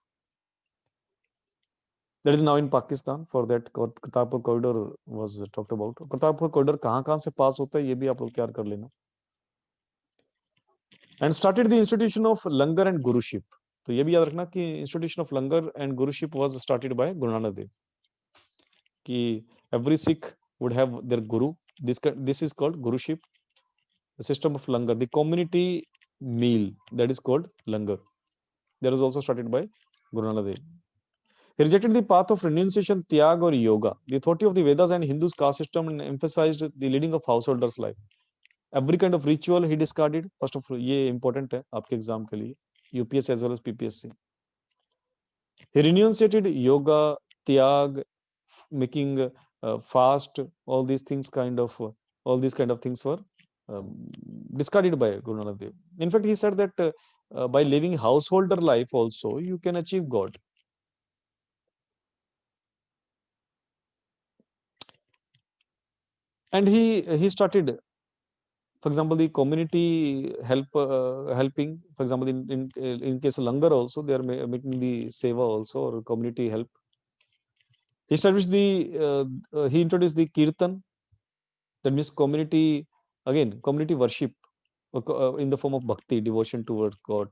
That is now in Pakistan. For that, Kartarpur corridor was talked about. Kartarpur corridor कहाँ से pass होता है ये भी आप लोग तैयार कर लेना. And started the institution of Langar and Guruship. तो ये भी याद रखना कि institution of Langar and Guruship was started by Guru Nanak Dev. कि every Sikh would have their Guru. This is called Guruship. the system of langar, the community meal, that is called langar. That is also started by Guru Nanak Dev. He rejected the path of renunciation, tyag or yoga, the authority of the Vedas and Hindus caste system, and emphasized the leading of householders' life. Every kind of ritual he discarded. First of all, ये important है आपके exam के लिए, UPSC as well as PPSC. He renunciated yoga, tyag, making fast. All these things kind of things were discarded by Guru Nanak Dev. In fact, he said that by living householder life also you can achieve God. And he started, for example, the community helping. For example, in case of langar also, they are making the seva also, or community help. He established he introduced the kirtan, that means community worship in the form of bhakti, devotion towards God.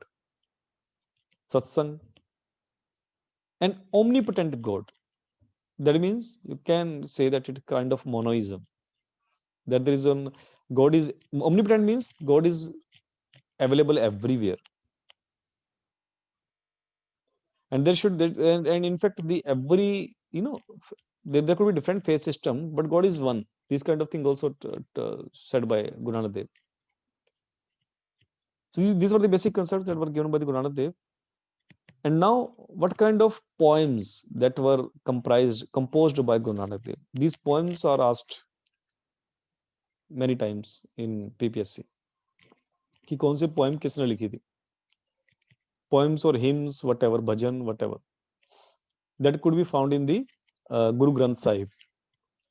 Satsang, an omnipotent God. That means you can say that it's kind of monoism. That there is God is omnipotent, means God is available everywhere. And and in fact, there could be different faith system, but God is one. This kind of thing also said by Guru Nanak Dev. So these were the basic concepts that were given by the Guru Nanak Dev. And now, what kind of poems that were composed by Guru Nanak Dev? These poems are asked many times in PPSC. कि कौन से poem किसने लिखी थी? Poems or hymns, whatever, bhajan, whatever. That could be found in the Guru Granth Sahib.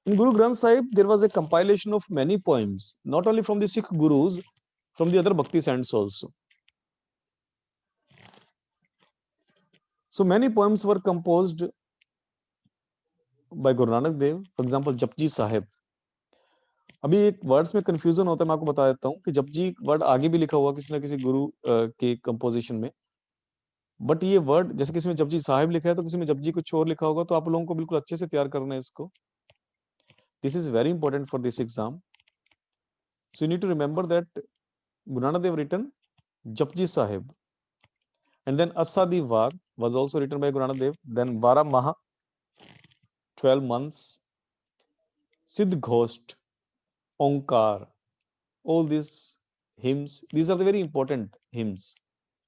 In Guru Granth Sahib, there was a compilation of many poems, not only from the Sikh Gurus, from the other Bhakti saints also. So many poems were composed by Guru Nanak Dev. For example, Japji Sahib. अभी एक words में confusion होता है, मैं आपको बता देता हूँ कि जपजी वर्ड आगे भी लिखा हुआ किसी ना किसी गुरु के कंपोजिशन में, बट ये वर्ड जैसे किसी में जपजी साहिब लिखा है तो किसी में जपजी कुछ और लिखा होगा, तो आप लोगों को बिल्कुल अच्छे से तैयार करना है इसको. This is very important for this exam. So you need to remember that Guru Nanak Dev written Japji Sahib, and then Asa Di Var was also written by Guru Nanak Dev. Then Bara Maha, 12 months, Siddh Ghost, Onkar, all these hymns, these are the very important hymns.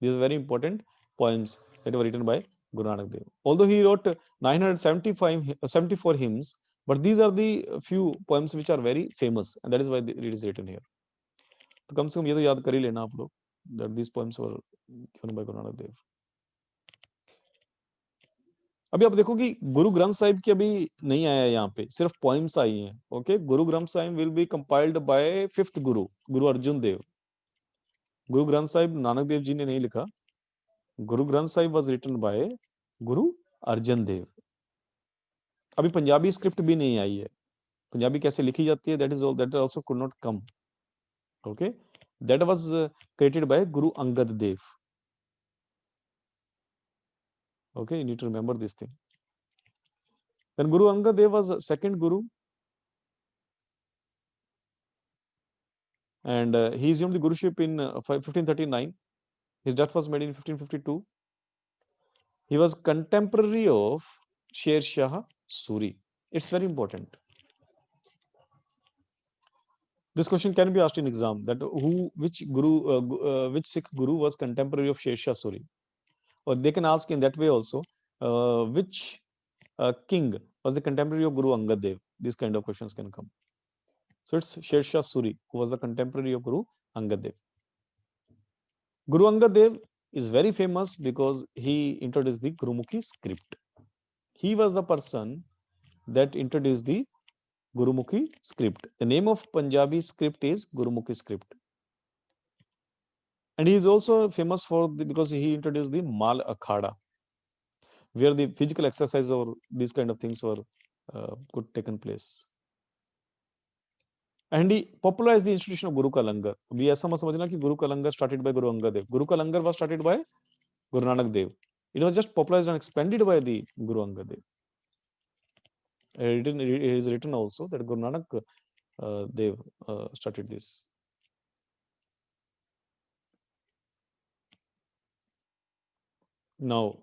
These are very important poems that were written by Guru Nanak Dev. Although he wrote 74 hymns, but these are the few poems which are very famous, and that is why it is written here. तो कम से कम ये तो याद कर ही लेना आप लोग that these poems were given by Guru Nanak Dev. अभी आप देखो कि गुरु ग्रंथ साहिब की अभी नहीं आया यहाँ पे, सिर्फ पोएम्स आई हैं. Okay, Guru Granth Sahib will be compiled by fifth गुरु, गुरु अर्जुन देव. गुरु ग्रंथ साहिब नानक देव जी ने नहीं लिखा. Guru Granth Sahib was written by गुरु अर्जन देव. अभी पंजाबी स्क्रिप्ट भी नहीं आई है. पंजाबी कैसे लिखी जाती है, that also could not come. Okay, that was created by Guru Angad Dev. Okay, you need to remember this thing. Then Guru Angad Dev was second guru, and he assumed the guruship in 1539. His death was made in 1552. He was contemporary of Sher Shah Suri. It's very important. This question can be asked in exam, that which Sikh guru was contemporary of Sher Shah Suri, or they can ask in that way also, which king was the contemporary of Guru Angad Dev. These kind of questions can come. So it's Sher Shah Suri who was the contemporary of Guru Angad Dev. Guru Angad Dev is very famous because he introduced the Gurumukhi script. He was the person that introduced the Gurumukhi script. The name of Punjabi script is Gurumukhi script. And he is also famous because he introduced the Mal Akhada, where the physical exercise or these kind of things were could taken place. And he popularized the institution of Guru Ka Langar. We ऐसा मत समझना कि Guru Ka Langar started by Guru Angad Dev. Guru Ka Langar was started by Guru Nanak Dev. It was just popularized and expanded by the Guru Angad Dev. It is written also that Guru Nanak Dev started this. Now,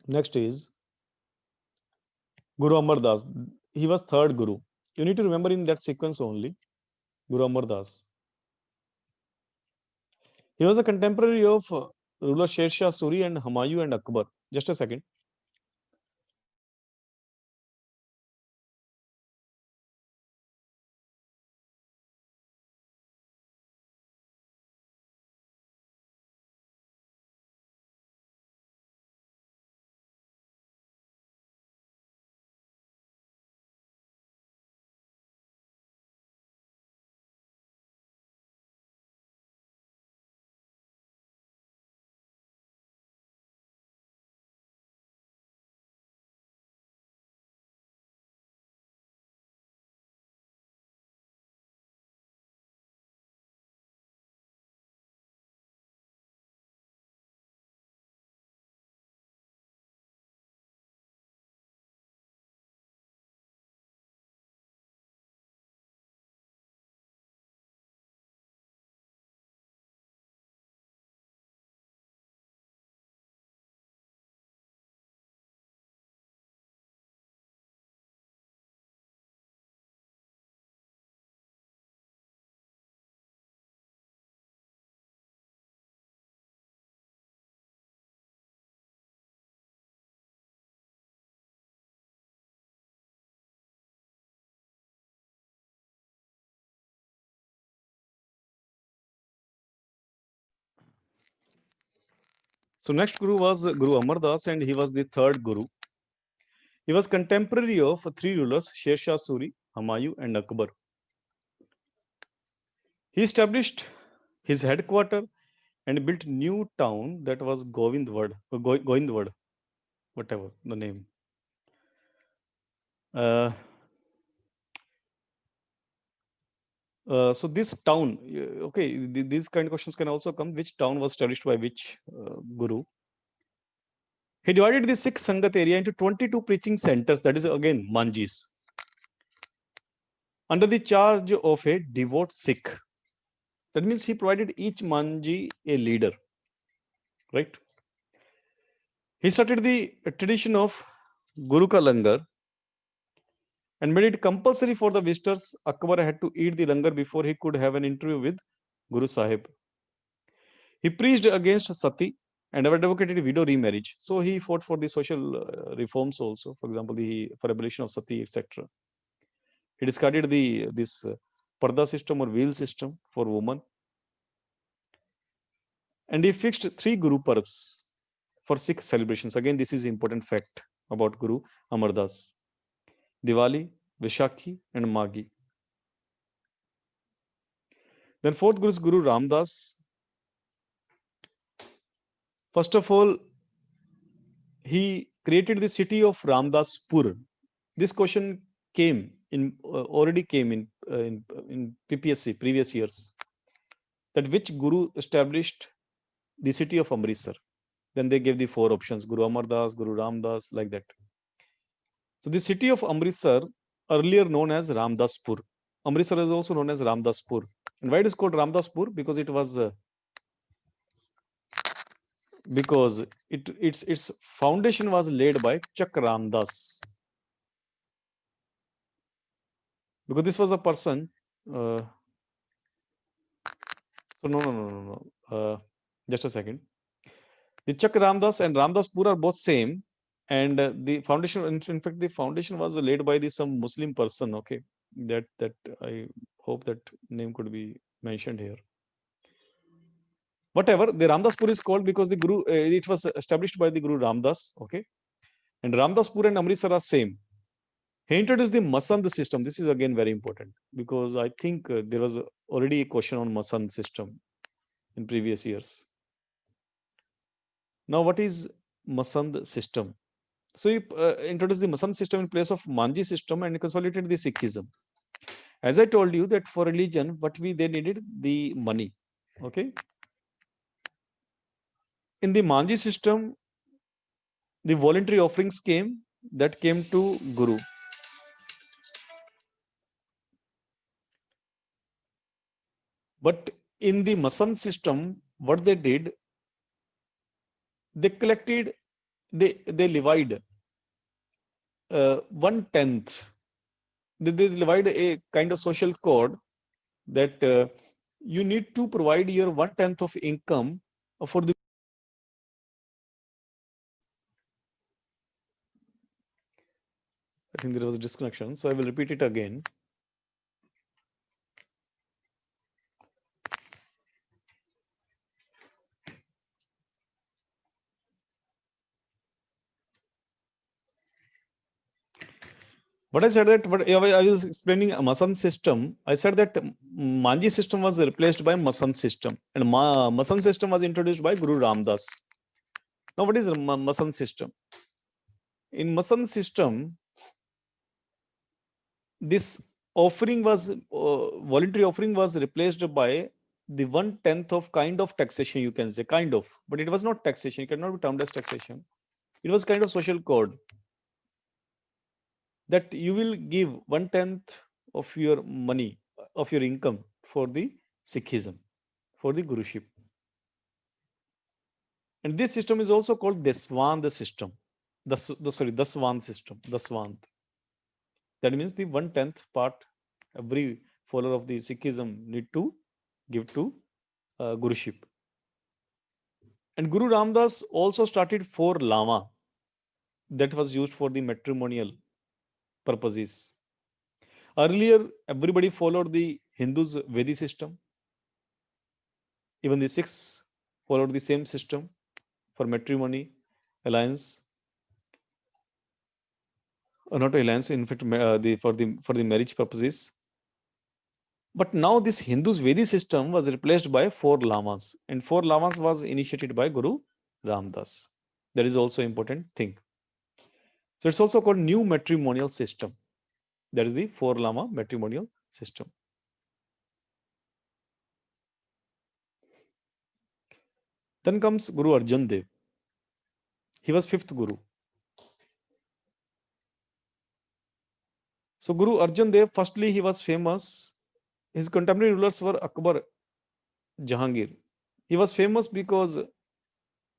next is Guru Amar Das. He was third Guru. You need to remember in that sequence only. Guru Amar Das. He was a contemporary of ruler Sher Shah Suri and Humayun and Akbar. Just a second. So next Guru was Guru Amar Das, and he was the third Guru. He was contemporary of three rulers, Sher Shah Suri, Humayun, and Akbar. He established his headquarters and built new town that was Govindwad, whatever the name. So this town, okay, these kind of questions can also come. Which town was established by which Guru? He divided the Sikh Sangat area into 22 preaching centers, that is again manjis, under the charge of a devout Sikh. That means he provided each manji a leader, right? He started the tradition of Guru Ka Langar and made it compulsory for the visitors. Akbar had to eat the langar before he could have an interview with Guru Sahib. He preached against sati and advocated widow remarriage. So he fought for the social reforms also, for example, for abolition of sati, etc. He discarded this parda system or wheel system for women. And he fixed 3 Guru Parvs for Sikh celebrations. Again, this is important fact about Guru Amar Das. Diwali, Vaishakhi, and Maghi. Then fourth Guru is Guru Ramdas. First of all, he created the city of Ramdaspur. This question already came in PPSC previous years. That which Guru established the city of Amritsar? Then they gave the 4 options: Guru Amar Das, Guru Ramdas, like that. So the city of Amritsar, earlier known as Ramdaspur. Amritsar is also known as Ramdaspur. And why it is called Ramdaspur? Because it was its foundation was laid by Chak Ramdas. Because this was a person. So no. Just a second. The Chak Ramdas and Ramdaspur are both same, and the foundation. In fact, the foundation was laid by some Muslim person. Okay, that I hope that name could be mentioned here. Whatever, the Ramdaspur is called because the Guru. It was established by the Guru Ramdas. Okay, and Ramdaspur and Amritsar are same. He introduced the Masand system. This is again very important because I think there was already a question on Masand system in previous years. Now, what is Masand system? So he introduced the Masand system in place of Manji system and consolidated the Sikhism. As I told you that for religion, they needed the money. Okay. In the Manji system, the voluntary offerings came to Guru. But in the Masand system, what they did, they collected, they levied 1/10. They levied a kind of social code that you need to provide your 1/10 of income for the. I think there was a disconnection, so I will repeat it again. But I said that, but I was explaining Masand system. I said that Manji system was replaced by Masand system, and Masand system was introduced by Guru Ramdas. Now, what is Masand system? In Masand system, this offering was voluntary offering was replaced by the 1/10 of kind of taxation, you can say, kind of, but it was not taxation. It cannot be termed as taxation. It was kind of social code that you will give 1/10 of your money, of your income for the Sikhism, for the Guruship. And this system is also called Deswand system. Daswand system. Daswand. That means the 1/10 part every follower of the Sikhism need to give to Guruship. And Guru Ramdas also started 4 lama that was used for the matrimonial purposes. Earlier, everybody followed the Hindus' Vedic system. Even the Sikhs followed the same system for matrimony, alliance, not alliance, in fact, for the marriage purposes. But now this Hindus' Vedic system was replaced by 4 lamas, and 4 lamas was initiated by Guru Ramdas. That is also an important thing. So it's also called new matrimonial system. That is the 4 lama matrimonial system. Then comes Guru Arjan Dev. He was 5th Guru. So Guru Arjan Dev, firstly, he was famous. His contemporary rulers were Akbar, Jahangir. He was famous because,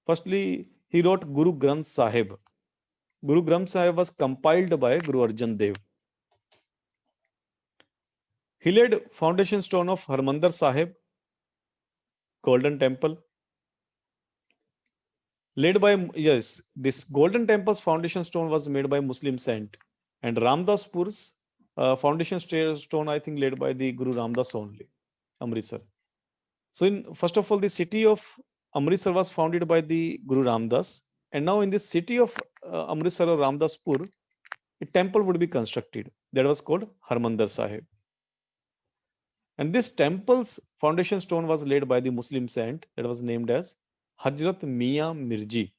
firstly, he wrote Guru Granth Sahib. Guru Granth Sahib was compiled by Guru Arjan Dev. He laid foundation stone of Harmandir Sahib, Golden Temple. Led by, yes, this Golden Temple's foundation stone was made by Muslim saint, and Ramdaspur's foundation stone, I think, led by the Guru Ramdas only, Amritsar. So, first of all, the city of Amritsar was founded by the Guru Ramdas, and now in the city of Amritsar or Ramdaspur, a temple would be constructed that was called Harmandir Sahib. And this temple's foundation stone was laid by the Muslim saint that was named as Hazrat Mian Mirji.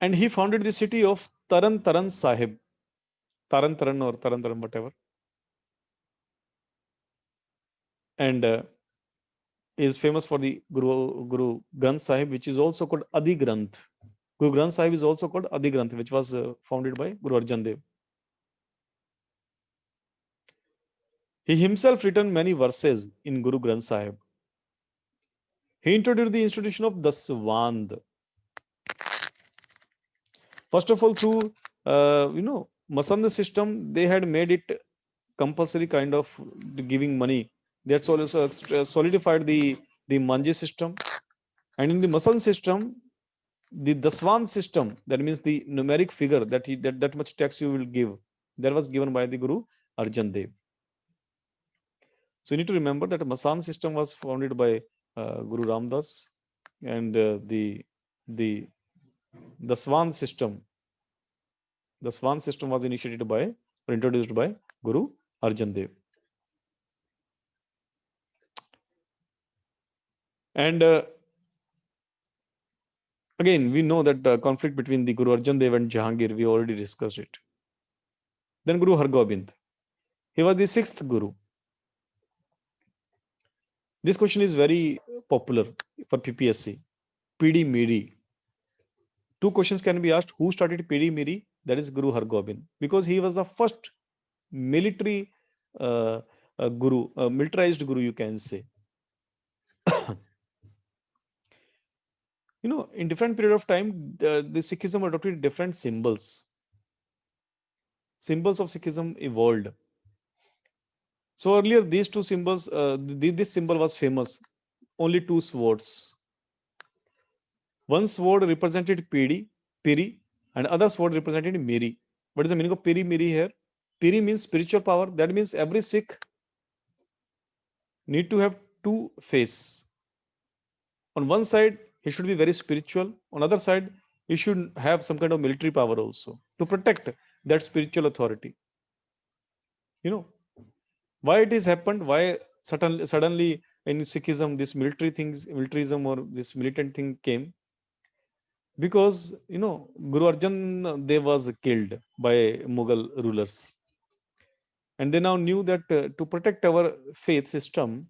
And he founded the city of Taran Taran Sahib. Taran Taran or Taran Taran, whatever. And is famous for the Guru Granth Sahib, which is also called Adi Granth. Guru Granth Sahib is also called Adi Granth, which was founded by Guru Arjan Dev. He himself written many verses in Guru Granth Sahib. He introduced the institution of Daswand. First of all, through Masand system, they had made it compulsory kind of giving money. That's also solidified the Manji system. And in the Masand system, the Daswand system, that means the numeric figure that much tax you will give, that was given by the Guru Arjan Dev. So you need to remember that Masand system was founded by Guru Ramdas, and the Daswand system was initiated by or introduced by Guru Arjan Dev. And again, we know that conflict between the Guru Arjan Dev and Jahangir, we already discussed it. Then Guru Hargobind. He was the 6th Guru. This question is very popular for PPSC. Pidi Miri. Two questions can be asked. Who started Pidi Miri? That is Guru Hargobind, because he was the first military guru, militarized guru, you can say. In different period of time, the Sikhism adopted different symbols. Symbols of Sikhism evolved. So earlier, these two symbols, this symbol was famous. Only two swords. One sword represented Piri, and other sword represented Miri. What is the meaning of Piri Miri here? Piri means spiritual power. That means every Sikh need to have two faces. On one side, he should be very spiritual. On other side, he should have some kind of military power also to protect that spiritual authority. Why it has happened? Why suddenly in Sikhism this militarism or this militant thing came? Because Guru Arjan Dev was killed by Mughal rulers, and they now knew that to protect our faith system,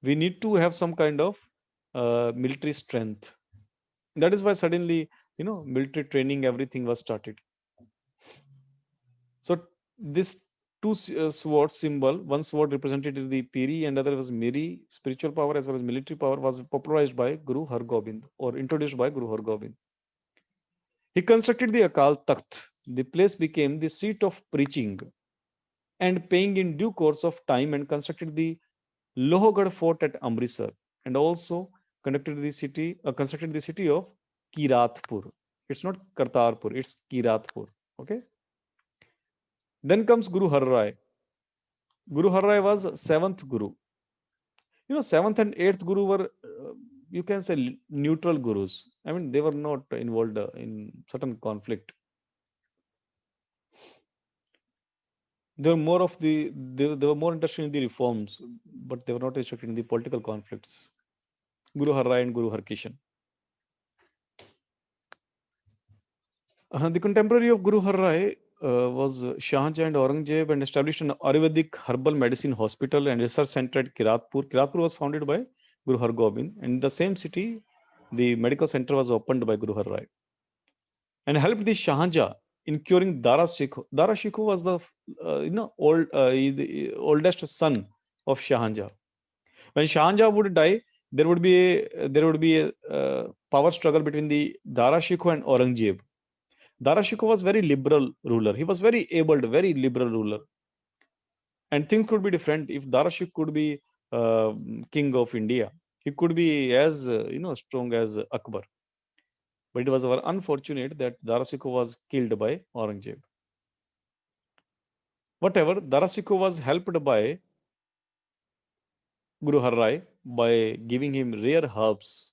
we need to have some kind of military strength. That is why suddenly military training, everything was started. So this two sword symbol, one sword represented the Piri and other was Miri, spiritual power as well as military power, was popularized by Guru Hargobind or introduced by Guru Hargobind. He constructed the Akal Takht. The place became the seat of preaching and paying in due course of time, and constructed the Lohagarh fort at Amritsar, and also constructed the city of Kiratpur. It's not Kartarpur, it's Kiratpur. Okay. Then comes Guru Har Rai. Guru Har Rai was seventh Guru. Seventh and eighth Guru were, you can say, neutral Gurus. I mean, they were not involved in certain conflict. They were more interested in the reforms, but they were not interested in the political conflicts. Guru Har Rai and Guru Harkishan. The contemporary of Guru Har Rai was Shah Jahan and Aurangzeb, and established an Ayurvedic herbal medicine hospital and research center at Kiratpur. Kiratpur was founded by Guru Hargobind, and in the same city, the medical center was opened by Guru Har Rai, and helped the Shah Jahan in curing Dara Shikoh. Dara Shikoh was the the oldest son of Shah Jahan. When Shah Jahan would die, there would be a power struggle between the Dara Shikoh and Aurangzeb. Dara Shikoh was very liberal ruler. He was very able, very liberal ruler. And things could be different if Dara Shikoh could be king of India. He could be as strong as Akbar. But it was unfortunate that Dara Shikoh was killed by Aurangzeb. Whatever, Dara Shikoh was helped by Guru Har Rai by giving him rare herbs.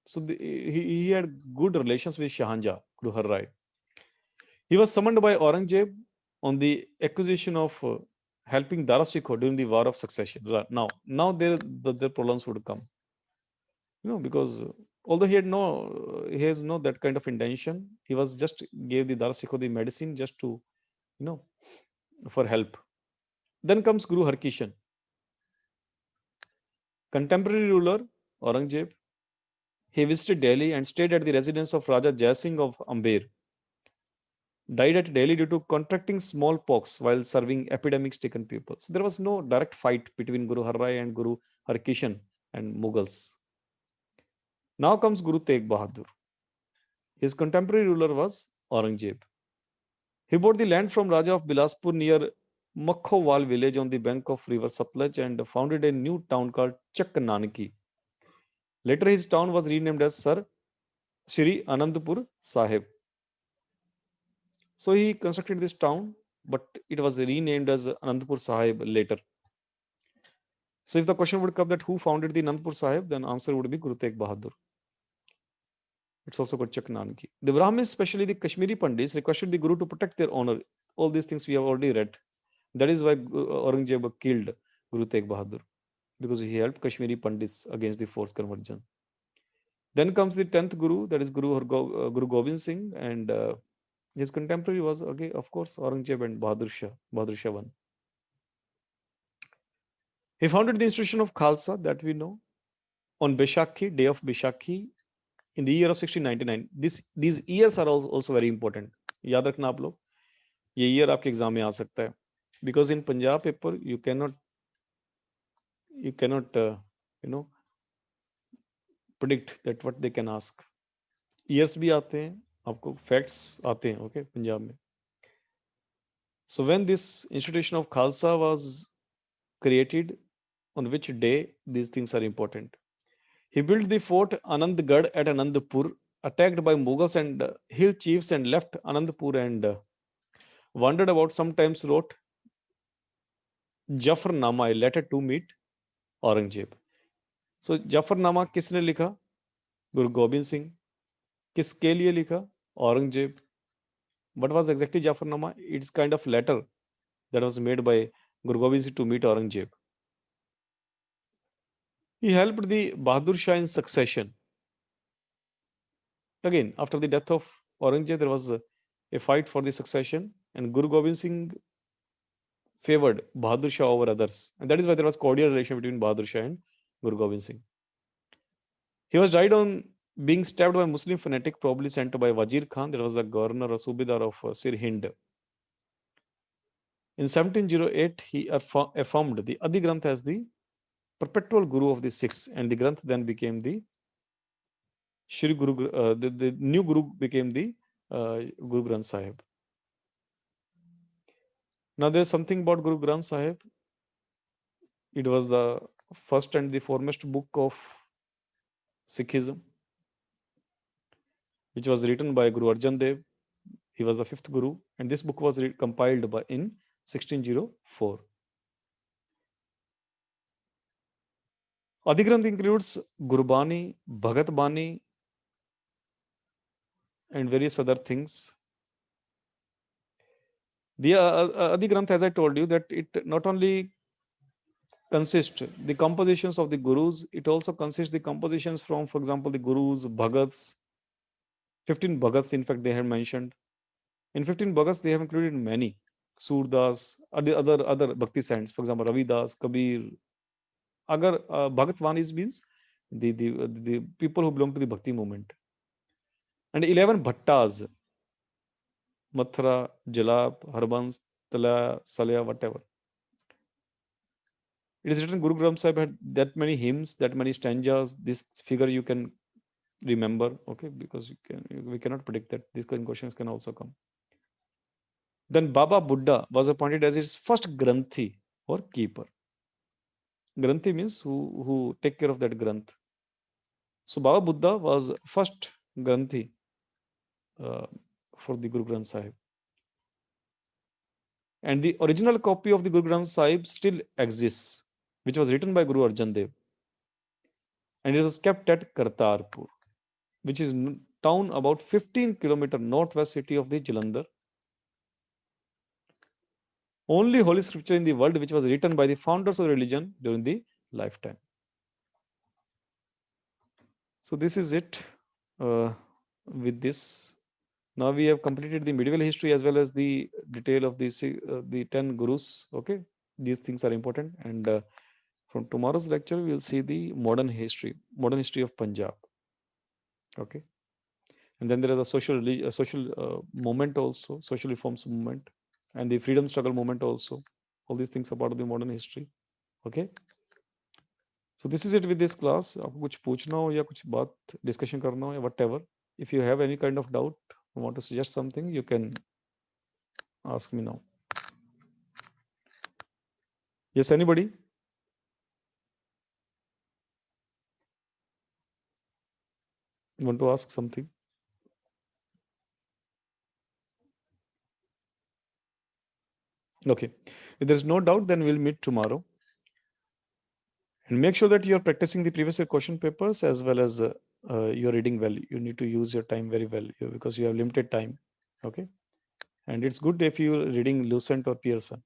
So he had good relations with Shahanja, Guru Har Rai. He was summoned by Aurangzeb on the accusation of helping Dara Shikoh during the War of Succession. Now their problems would come, because although he has no that kind of intention, he was just gave the Dara Shikoh the medicine just to, for help. Then comes Guru Harkishan, contemporary ruler Aurangzeb. He visited Delhi and stayed at the residence of Raja Jai Singh of Amber. Died at Delhi due to contracting smallpox while serving epidemic-stricken people. So there was no direct fight between Guru Har Rai and Guru Harkishan and Mughals. Now comes Guru Tegh Bahadur. His contemporary ruler was Aurangzeb. He bought the land from Raja of Bilaspur near Makhowal village on the bank of river Satluj and founded a new town called Chak Nanaki. Later his town was renamed as Sir Shri Anandpur Sahib. So he constructed this town, but it was renamed as Anandpur Sahib later. So if the question would come that who founded the Anandpur Sahib, then answer would be Guru Tegh Bahadur. It's also called Chak Nanaki. The Brahmins, especially the Kashmiri Pandits, requested the Guru to protect their honor. All these things we have already read. That is why Aurangzeb killed Guru Tegh Bahadur, because he helped Kashmiri Pandits against the forced conversion. Then comes the 10th Guru, that is Guru Gobind Singh, and his contemporary was, okay, of course, Aurangzeb and Bahadur Shah I. He founded the institution of Khalsa that we know. On Baishakhi, day of Baishakhi, in the year of 1699. These years are also very important. याद रखना आप लोग, ये year आपके exam में आ सकता है, because in Punjab paper you cannot predict that what they can ask. Years भी आते हैं, आपको facts आते हैं, okay, पंजाब में. So when this institution of Khalsa was created, on which day these things are important. He built the fort Anandgarh at Anandpur, attacked by Mughals and hill chiefs, and left Anandpur and wandered about. Sometimes wrote Jafarnama, a letter to meet Aurangzeb. So Jafarnama किसने लिखा? गुरु गोबिंद सिंह. किसके लिए लिखा? Aurangzeb. What was exactly Jafarnama? It's kind of letter that was made by Guru Gobind Singh to meet Aurangzeb. He helped the Bahadur Shah in succession. Again, after the death of Aurangzeb, there was a fight for the succession, and Guru Gobind Singh favored Bahadur Shah over others, and that is why there was cordial relation between Bahadur Shah and Guru Gobind Singh. He was died on being stabbed by a Muslim fanatic, probably sent by Wazir Khan, that was the governor or Subedar of Sirhind. In 1708, he affirmed the Adi Granth as the perpetual Guru of the Sikhs, and the Granth then became the Shri Guru. The new Guru became the Guru Granth Sahib. Now there's something about Guru Granth Sahib. It was the first and the foremost book of Sikhism, which was written by Guru Arjan Dev. He was the fifth Guru, and this book was compiled in 1604. Adi Granth includes Gurbani, Bhagat Bani, and various other things. The Adi Granth, as I told you, that it not only consists the compositions of the Gurus, it also consists the compositions from, for example, the Gurus, Bhagats. 15 Bhagats, in fact, they have mentioned. In 15 Bhagats, they have included many. Surdas, other Bhakti saints, for example, Ravi Das, Kabir. Agar Bhagat Vanis means the people who belong to the Bhakti movement. And 11 Bhattas, Mathura, Jalap, Harbans, Tala, Salya, whatever. It is written Guru Granth Sahib had that many hymns, that many stanzas. This figure you can remember, okay, because we cannot predict that these kind of questions can also come. Then Baba Buddha was appointed as his first Granthi or keeper. Granthi means who take care of that Granth. So Baba Buddha was first Granthi for the Guru Granth Sahib. And the original copy of the Guru Granth Sahib still exists, which was written by Guru Arjan Dev. And it was kept at Kartarpur, which is a town about 15 km northwest city of the Jalandhar. Only holy scripture in the world which was written by the founders of the religion during the lifetime. So this is it with this. Now we have completed the medieval history as well as the detail of the 10 gurus. Okay, these things are important. And from tomorrow's lecture, we will see the modern history of Punjab. Okay, and then there is a social movement also, social reforms movement, and the freedom struggle movement also. All these things are part of the modern history. Okay. So this is it with this class. आपको कुछ पूछना हो या कुछ बात discussion करना हो या whatever. If you have any kind of doubt, or want to suggest something, you can ask me now. Yes, anybody? Want to ask something? Okay. If there's no doubt, then we'll meet tomorrow. And make sure that you're practicing the previous year question papers as well as you're reading well. You need to use your time very well because you have limited time. Okay. And it's good if you're reading Lucent or Pearson.